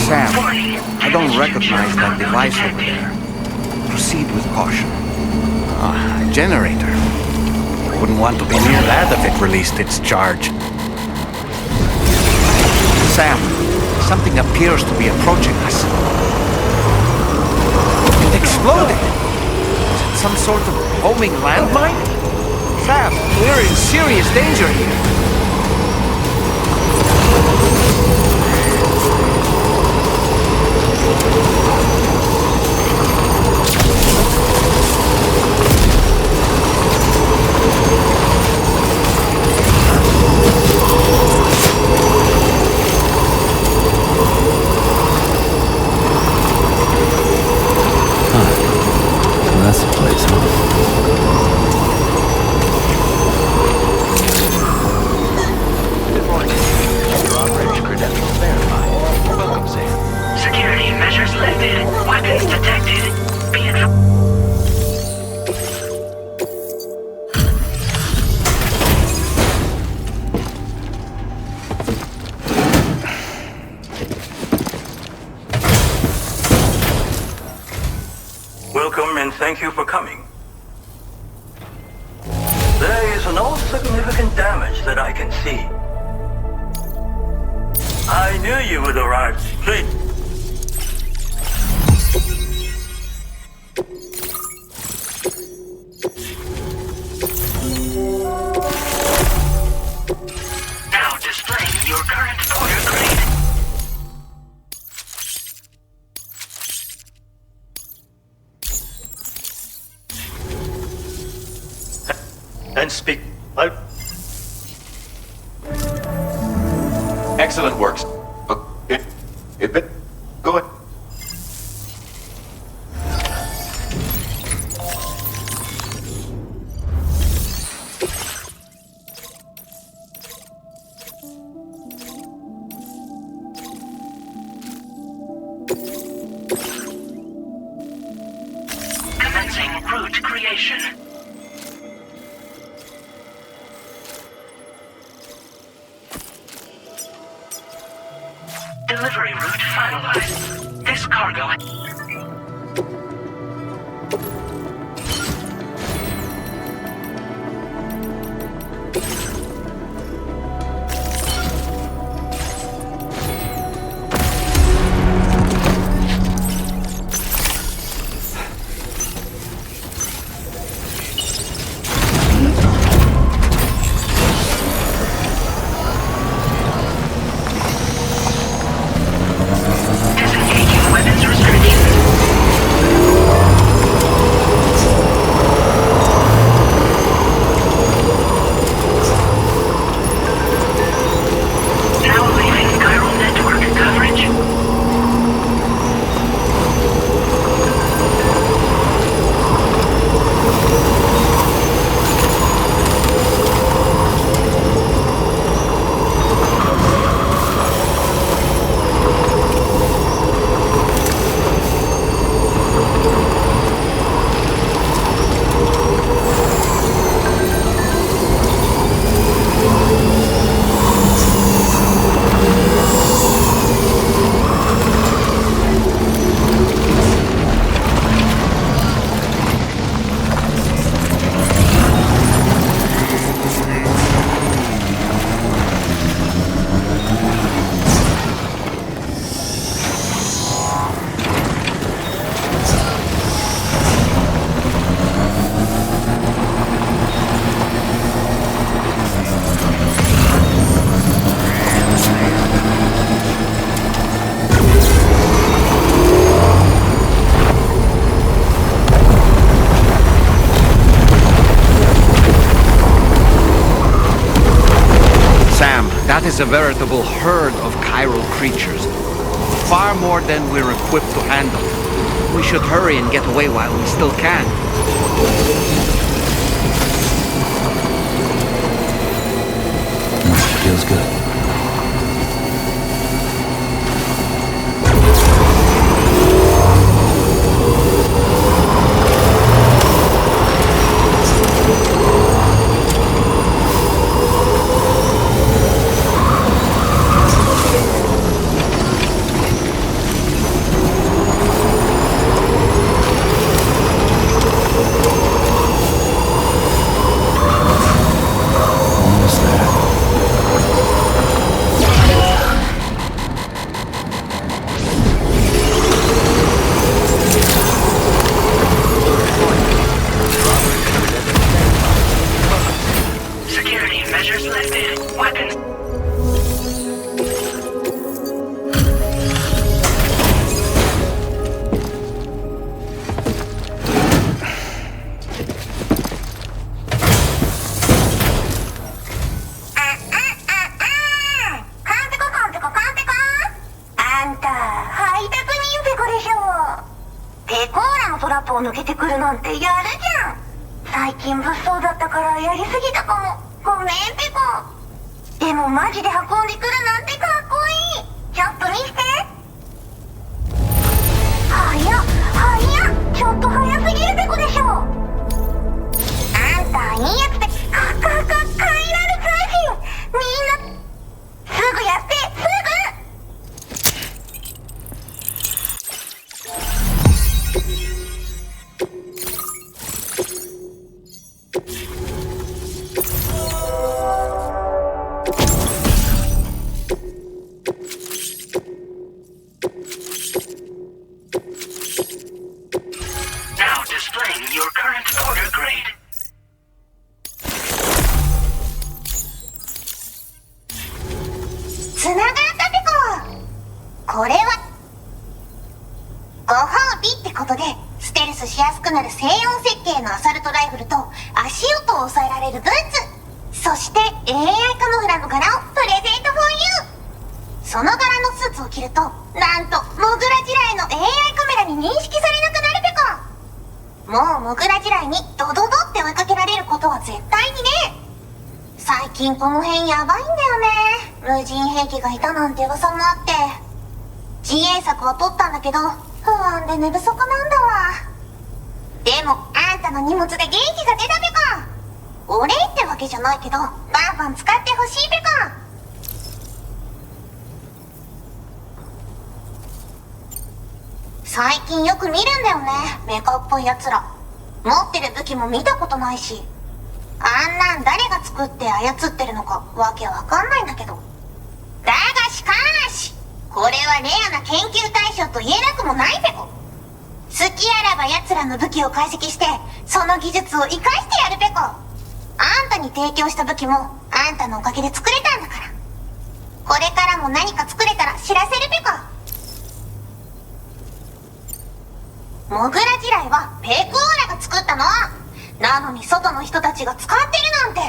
D: Sam, I don't recognize that device over there. Proceed with caution. A generator. Wouldn't want to be near that if it released its charge. Sam, something appears to be approaching us. It exploded! Is it some sort of homing landmine? Sam, we're in serious danger here.
K: That's the place,
C: Good morning. Drawbridge credentials verified. Welcome, Sam.
N: Security measures lifted. Weapons detected. Be
R: Welcome and thank you for coming. There is no significant damage that I can see. I knew you would arrive. Please.
N: now displaying your current order grade.
R: And speak.
A: Excellent works. Go ahead.
N: Commencing route creation. Delivery route finalized. This cargo. Disengaging weapons restrictions.
D: is a veritable herd of chiral creatures. Far more than we're equipped to handle. We should hurry and get away while we still can.
K: Feels good.
S: 最近よく見るんだよね、メカっぽいやつら。持ってる武器も見たことないし。あんなん誰が作って操ってるのかわけわかんないんだけど。だがしかし、これはレアな研究対象と言えなくもないペコ。好きあらば奴らの武器を解析して、その技術を活かしてやるペコ。あんたに提供した武器も、あんたのおかげで作れたんだから。これからも何か作れたら知らせるペコ。モグラ地雷はペコーラが作ったの。なのに外の人たちが使ってるなん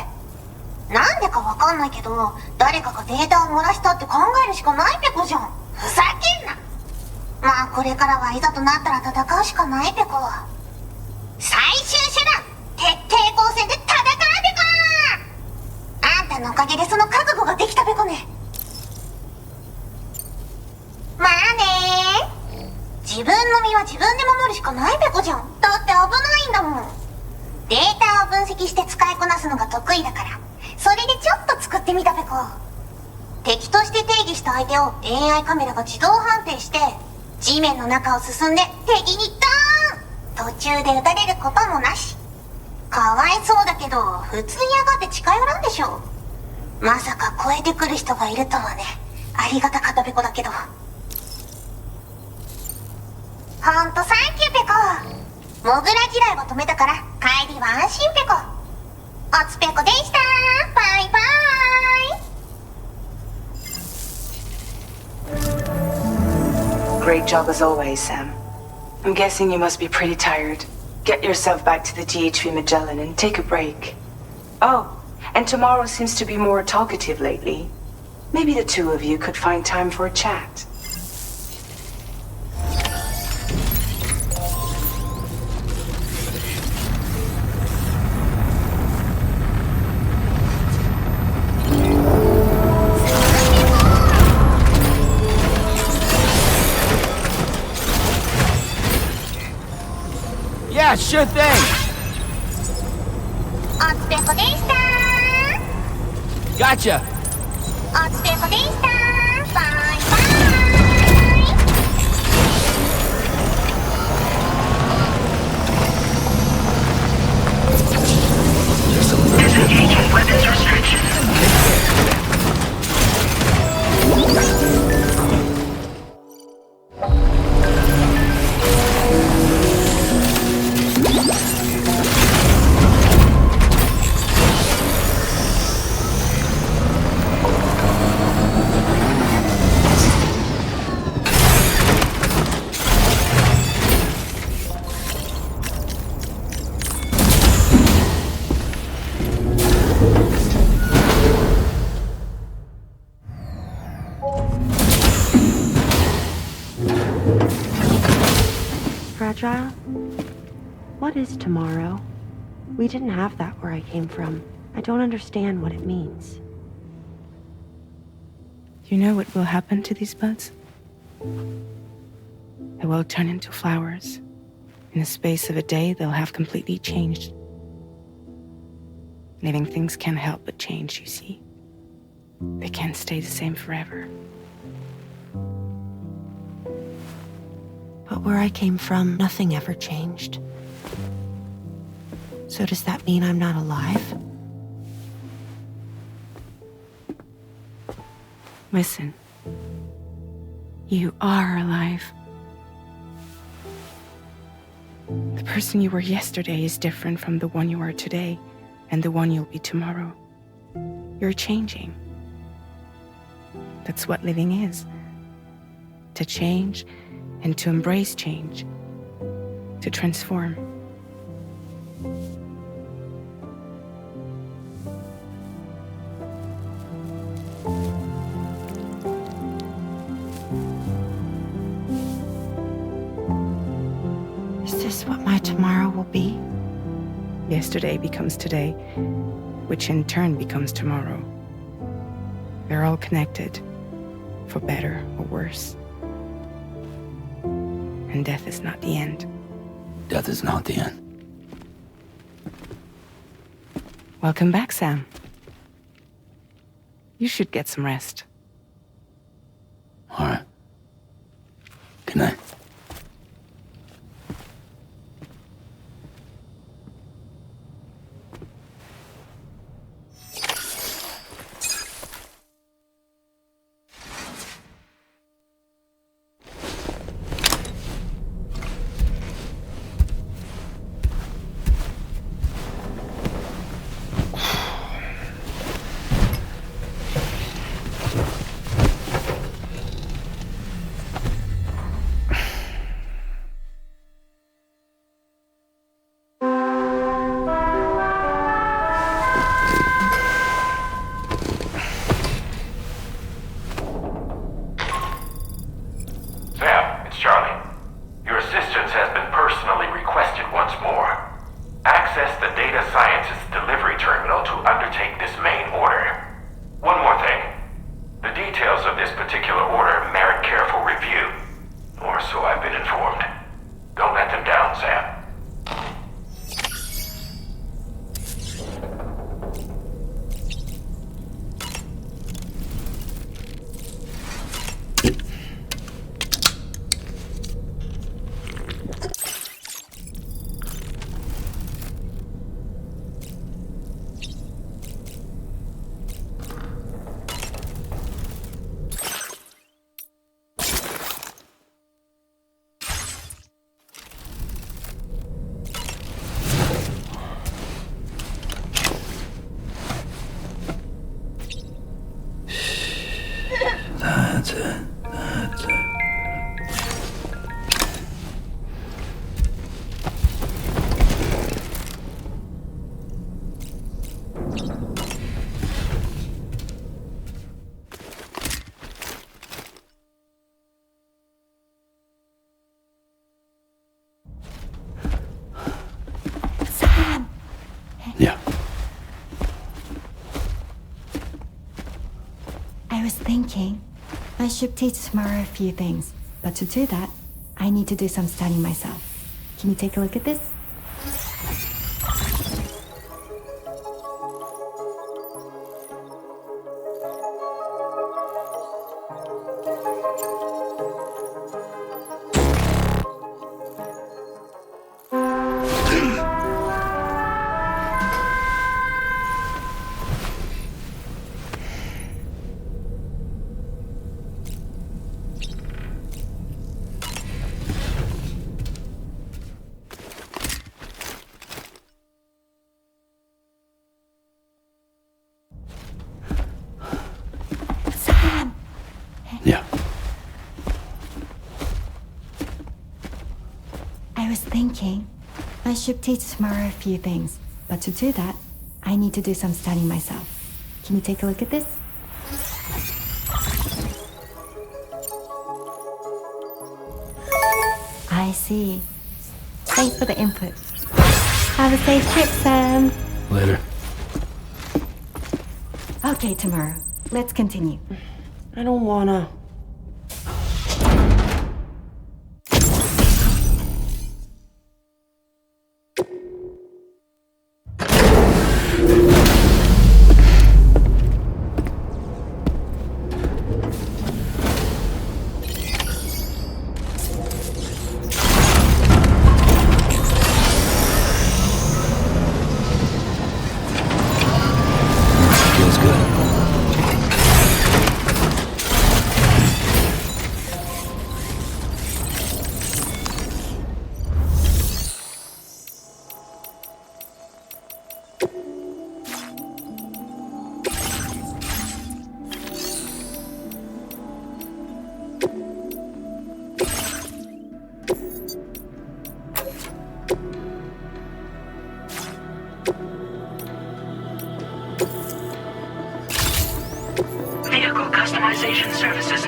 S: て。なんでかわかんないけど、誰かがデータを漏らしたって考えるしかないペコじゃん。ふざけんな。まあこれからはいざとなったら戦うしかないペコ。最終手段、徹底抗戦で戦うペコ。あんたのおかげでその覚悟ができたペコね。まあね。自分の身は自分で守るしかないペコじゃん。だって危ないんだもん。データを分析して使いこなすのが得意だから、それでちょっと作ってみたペコ。敵として定義した相手を AI カメラが自動判定して、地面の中を進んで敵にドーン。途中で撃たれることもなし。かわいそうだけど、普通に上がって近寄らんでしょ。まさか超えてくる人がいるとはね。ありがたかったペコだけど。ほんとサンキューペコ。モグラ地雷は止めたから帰りは安心ペコ。おつペコでした。バイバ
F: ーイ。Great job as always, Sam. I'm guessing you must be pretty tired. Get yourself back to the GHV Magellan and take a break. Oh, and tomorrow seems to be more talkative lately. Maybe the two of you could find time for a chat.
G: Yeah, sure thing.
S: お疲れ様でした。
G: Gotcha.
S: お疲れ様でした。バイバイ。
N: Disengaging weapons restriction.
M: Fragile? What is tomorrow? We didn't have that where I came from. I don't understand what it means.
F: You know what will happen to these buds? They will turn into flowers. In the space of a day, they'll have completely changed. Living things can't help but change, you see. They can't stay the same forever.
M: But where I came from, nothing ever changed. So does that mean I'm not alive?
F: Listen. You are alive. The person you were yesterday is different from the one you are today, and the one you'll be tomorrow. You're changing. That's what living is. To change and to embrace change. To transform.
M: Is this what my tomorrow will be?
F: Yesterday becomes today, which in turn becomes tomorrow. They're all connected, for better or worse. And death is not the end.
K: Death is not the end.
F: Welcome back, Sam. You should get some rest.
K: All right. Good night.
H: thinking I should teach tomorrow a few things, but to do that, I need to do some studying myself. Can you take a look at this?
K: Yeah.
H: I was thinking I should teach tomorrow a few things, but to do that, I need to do some studying myself. Can you take a look at this? I see. Thanks for the input. Have a safe trip, Sam.
K: Later.
H: Okay, tomorrow. Let's continue.
M: I don't wanna.
K: Feels good.
N: Vehicle customization services.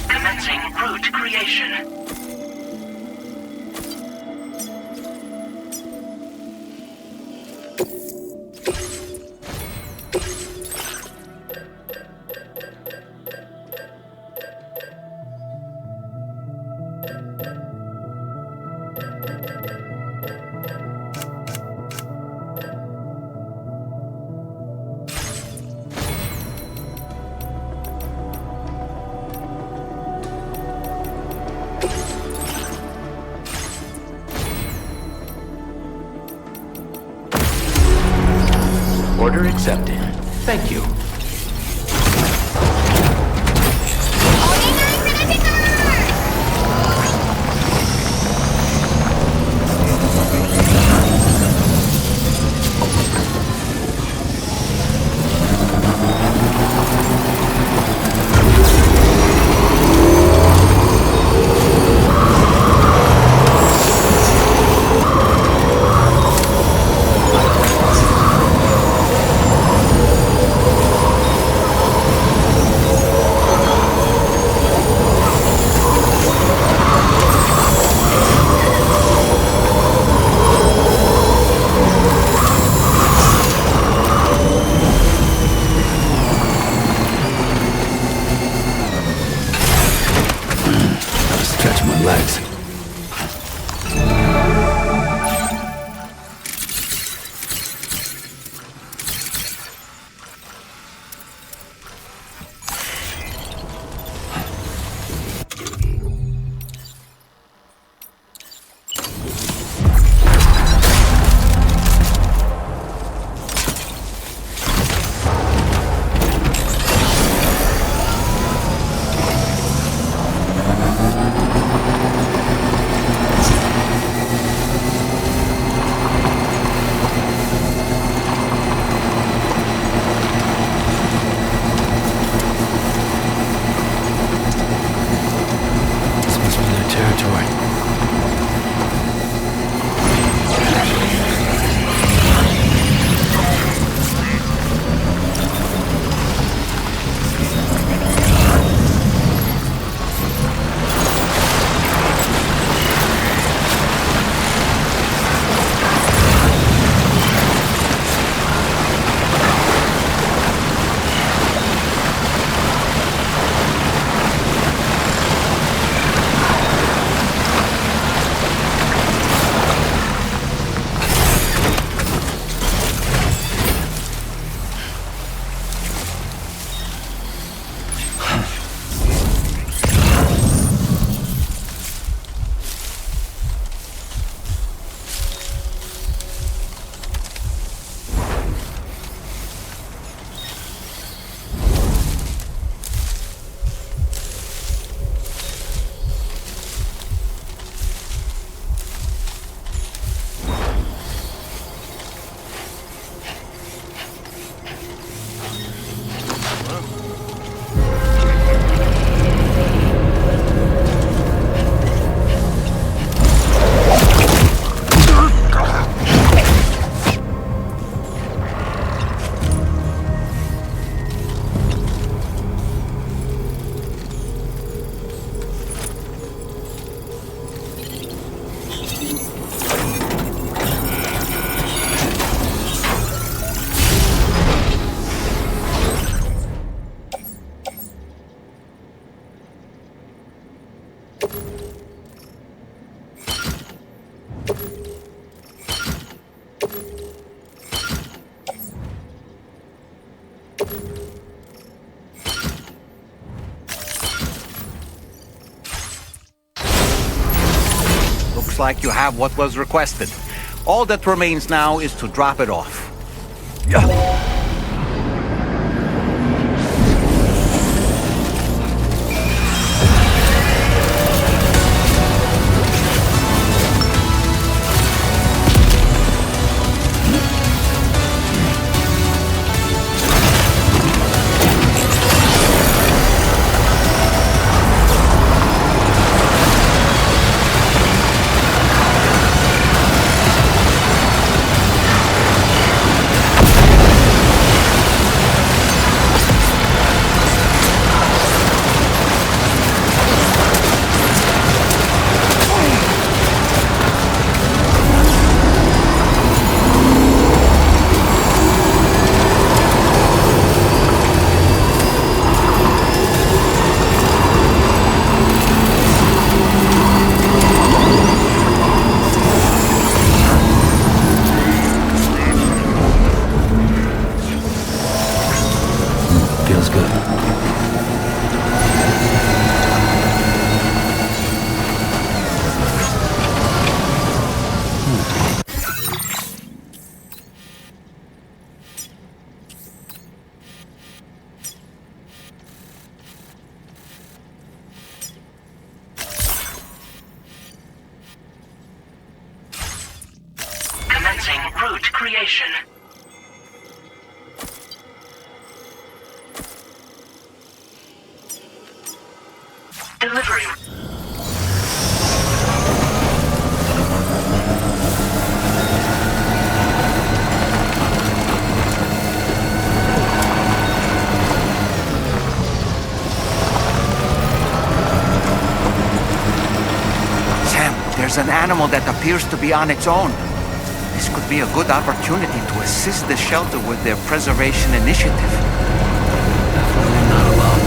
N: Commencing route creation.
C: Order accepted. Thank you.
D: Looks like you have what was requested. All that remains now is to drop it off.
K: Feels good.
N: Commencing route creation. Delivering.
D: Sam, there's an animal that appears to be on its own. This could be a good opportunity to assist the shelter with their preservation initiative.
K: Definitely not alone.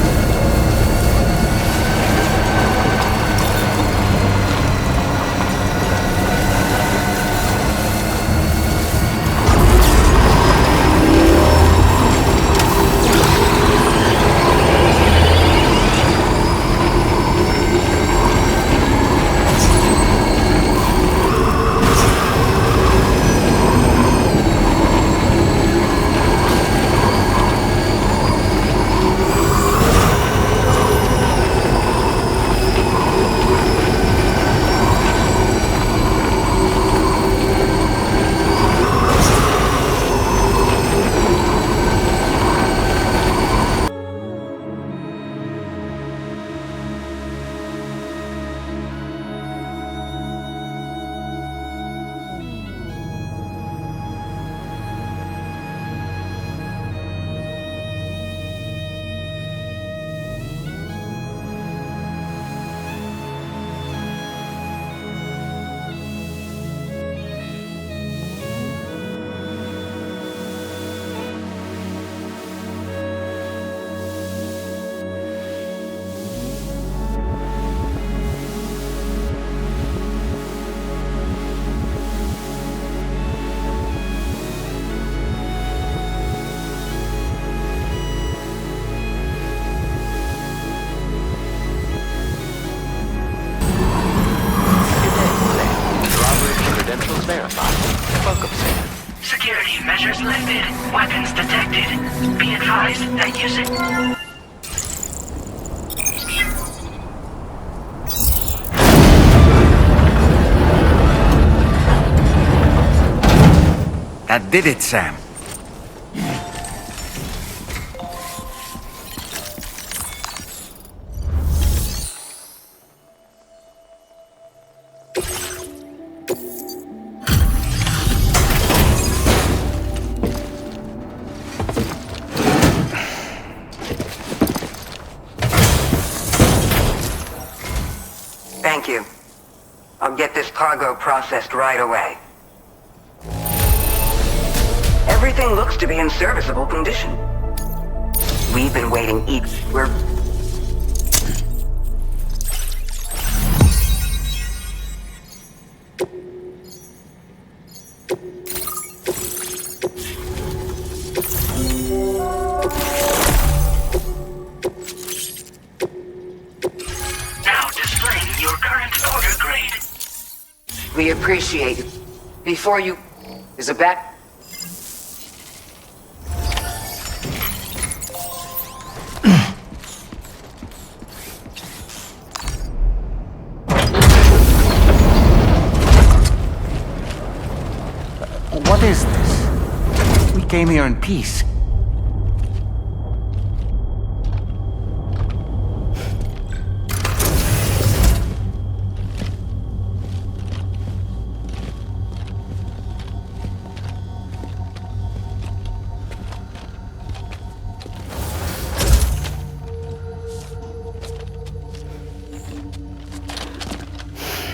N: Security measures lifted. Weapons detected. Be advised that using...
D: That did it, Sam.
B: Thank you. I'll get this cargo processed right away. Everything looks to be in serviceable condition. We've been waiting we're...
N: your current order grade.
B: We appreciate it. Before you... Is it back?
J: What is this? We came here in peace.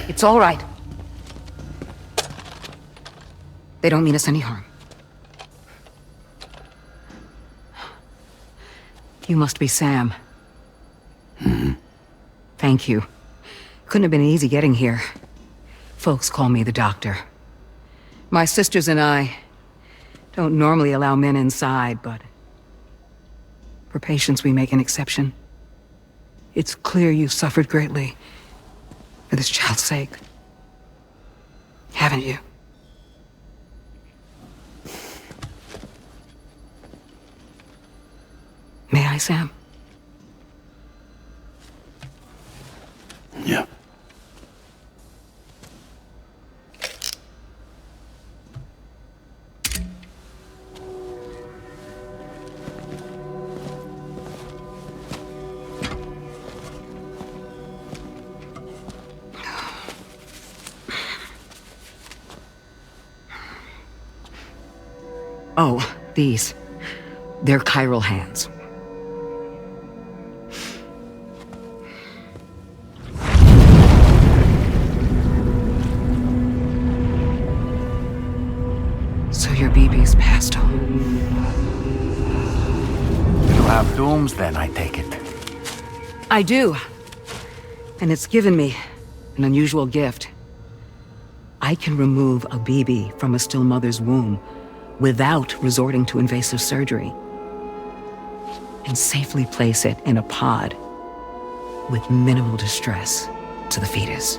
B: It's all right. They don't mean us any harm. You must be Sam. Thank you. Couldn't have been easy getting here. Folks call me the doctor. My sisters and I don't normally allow men inside, but for patients we make an exception. It's clear you've suffered greatly for this child's sake. Haven't you? May I, Sam?
K: Yeah.
B: Oh, these. They're chiral hands. So your BB's passed on.
J: You have dooms then, I take it.
B: I do. And it's given me an unusual gift. I can remove a BB from a still mother's womb without resorting to invasive surgery, and safely place it in a pod with minimal distress to the fetus.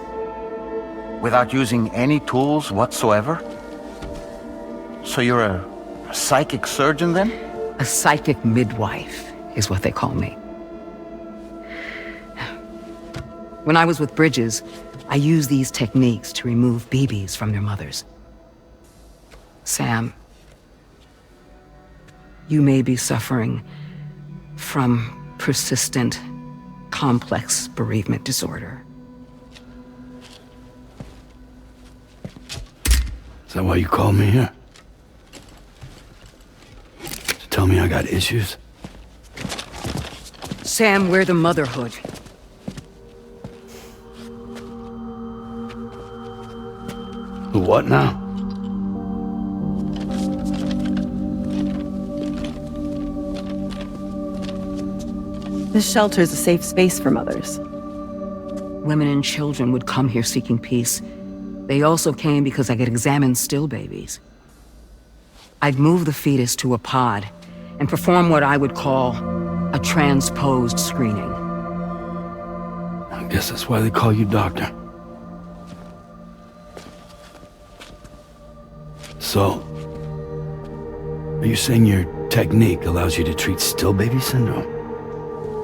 J: Without using any tools whatsoever? So you're a psychic surgeon then?
B: A psychic midwife is what they call me. When I was with Bridges, I used these techniques to remove BBs from their mothers. Sam, you may be suffering from persistent, complex bereavement disorder.
K: Is that why you called me here? To tell me I got issues?
B: Sam, we're the motherhood.
K: The what now?
T: This shelter is a safe space for mothers.
B: Women and children would come here seeking peace. They also came because I could examine still babies. I'd move the fetus to a pod and perform what I would call a transposed screening.
K: I guess that's why they call you doctor. So, are you saying your technique allows you to treat still baby syndrome?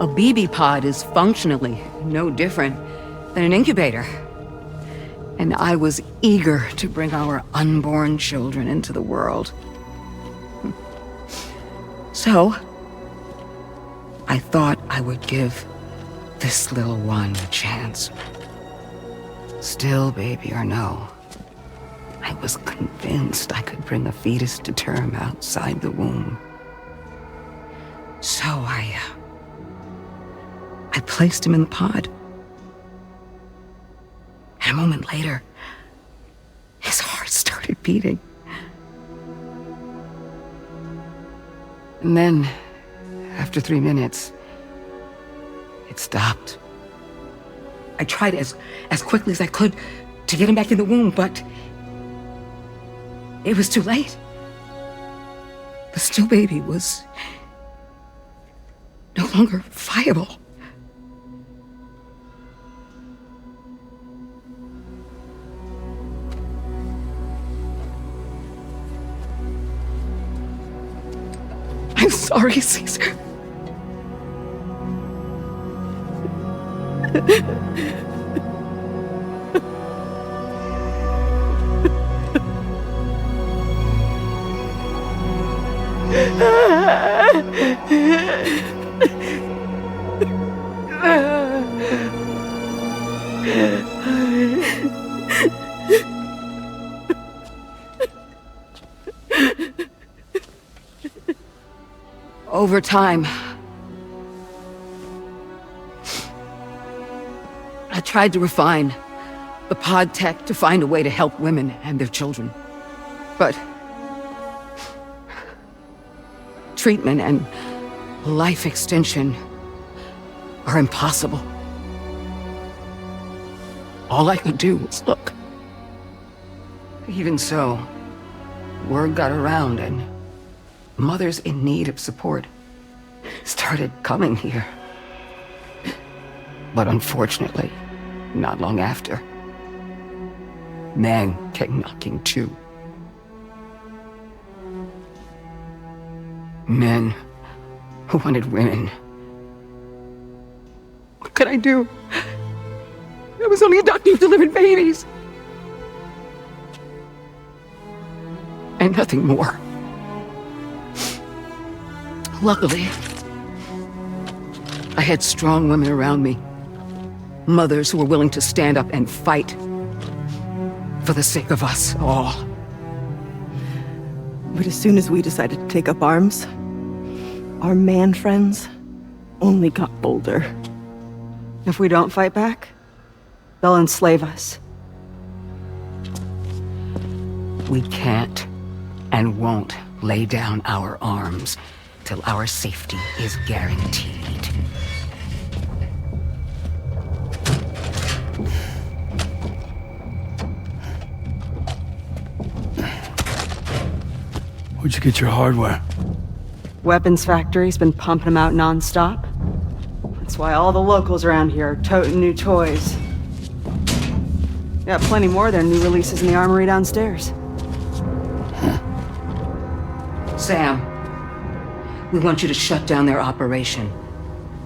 B: A BB pod is functionally no different than an incubator. And I was eager to bring our unborn children into the world. So, I thought I would give this little one a chance. Still baby or no, I was convinced I could bring a fetus to term outside the womb. So I placed him in the pod. And a moment later, his heart started beating. And then, after 3 minutes, it stopped. I tried as quickly as I could to get him back in the womb, but it was too late. The still baby was no longer viable. sorry, Caesar. Over time, I tried to refine the pod tech to find a way to help women and their children. But treatment and life extension are impossible. All I could do was look. Even so, word got around and mothers in need of support started coming here. But unfortunately, not long after, men came knocking too. Men who wanted women. What could I do? I was only a doctor who delivered babies. And nothing more. Luckily, I had strong women around me. Mothers who were willing to stand up and fight for the sake of us all.
T: But as soon as we decided to take up arms, our man friends only got bolder.
B: If we don't fight back, they'll enslave us. We can't and won't lay down our arms till our safety is guaranteed.
K: Where'd you get your hardware?
B: Weapons factory's been pumping them out non-stop. That's why all the locals around here are toting new toys. Got plenty more of their new releases in the armory downstairs. Sam, we want you to shut down their operation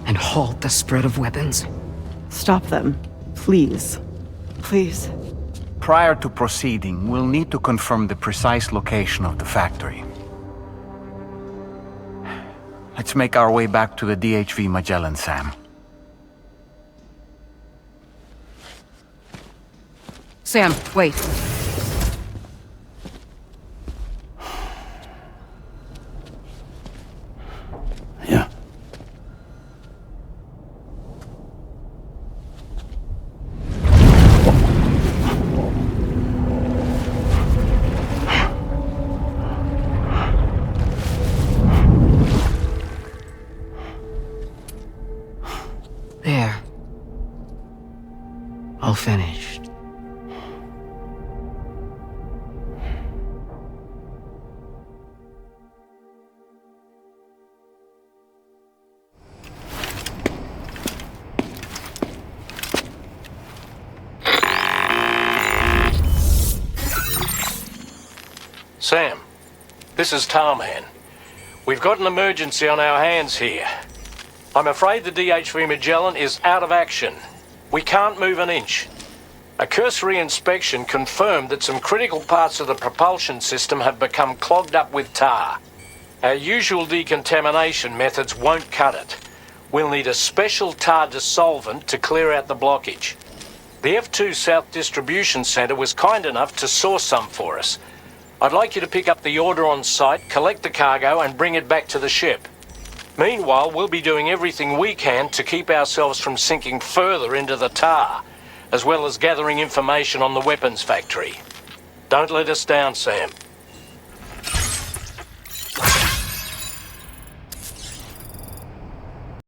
B: and halt the spread of weapons.
T: Stop them, please.
B: Please.
J: Prior to proceeding, we'll need to confirm the precise location of the factory. Let's make our way back to the DHV Magellan, Sam.
B: Sam, wait.
K: Yeah.
B: There. All finished.
L: Sam, this is Tarman. We've got an emergency on our hands here. I'm afraid the DHV Magellan is out of action. We can't move an inch. A cursory inspection confirmed that some critical parts of the propulsion system have become clogged up with tar. Our usual decontamination methods won't cut it. We'll need a special tar dissolvent to clear out the blockage. The F2 South Distribution Center was kind enough to source some for us. I'd like you to pick up the order on site, collect the cargo, and bring it back to the ship. Meanwhile, we'll be doing everything we can to keep ourselves from sinking further into the tar, as well as gathering information on the weapons factory. Don't let us down, Sam.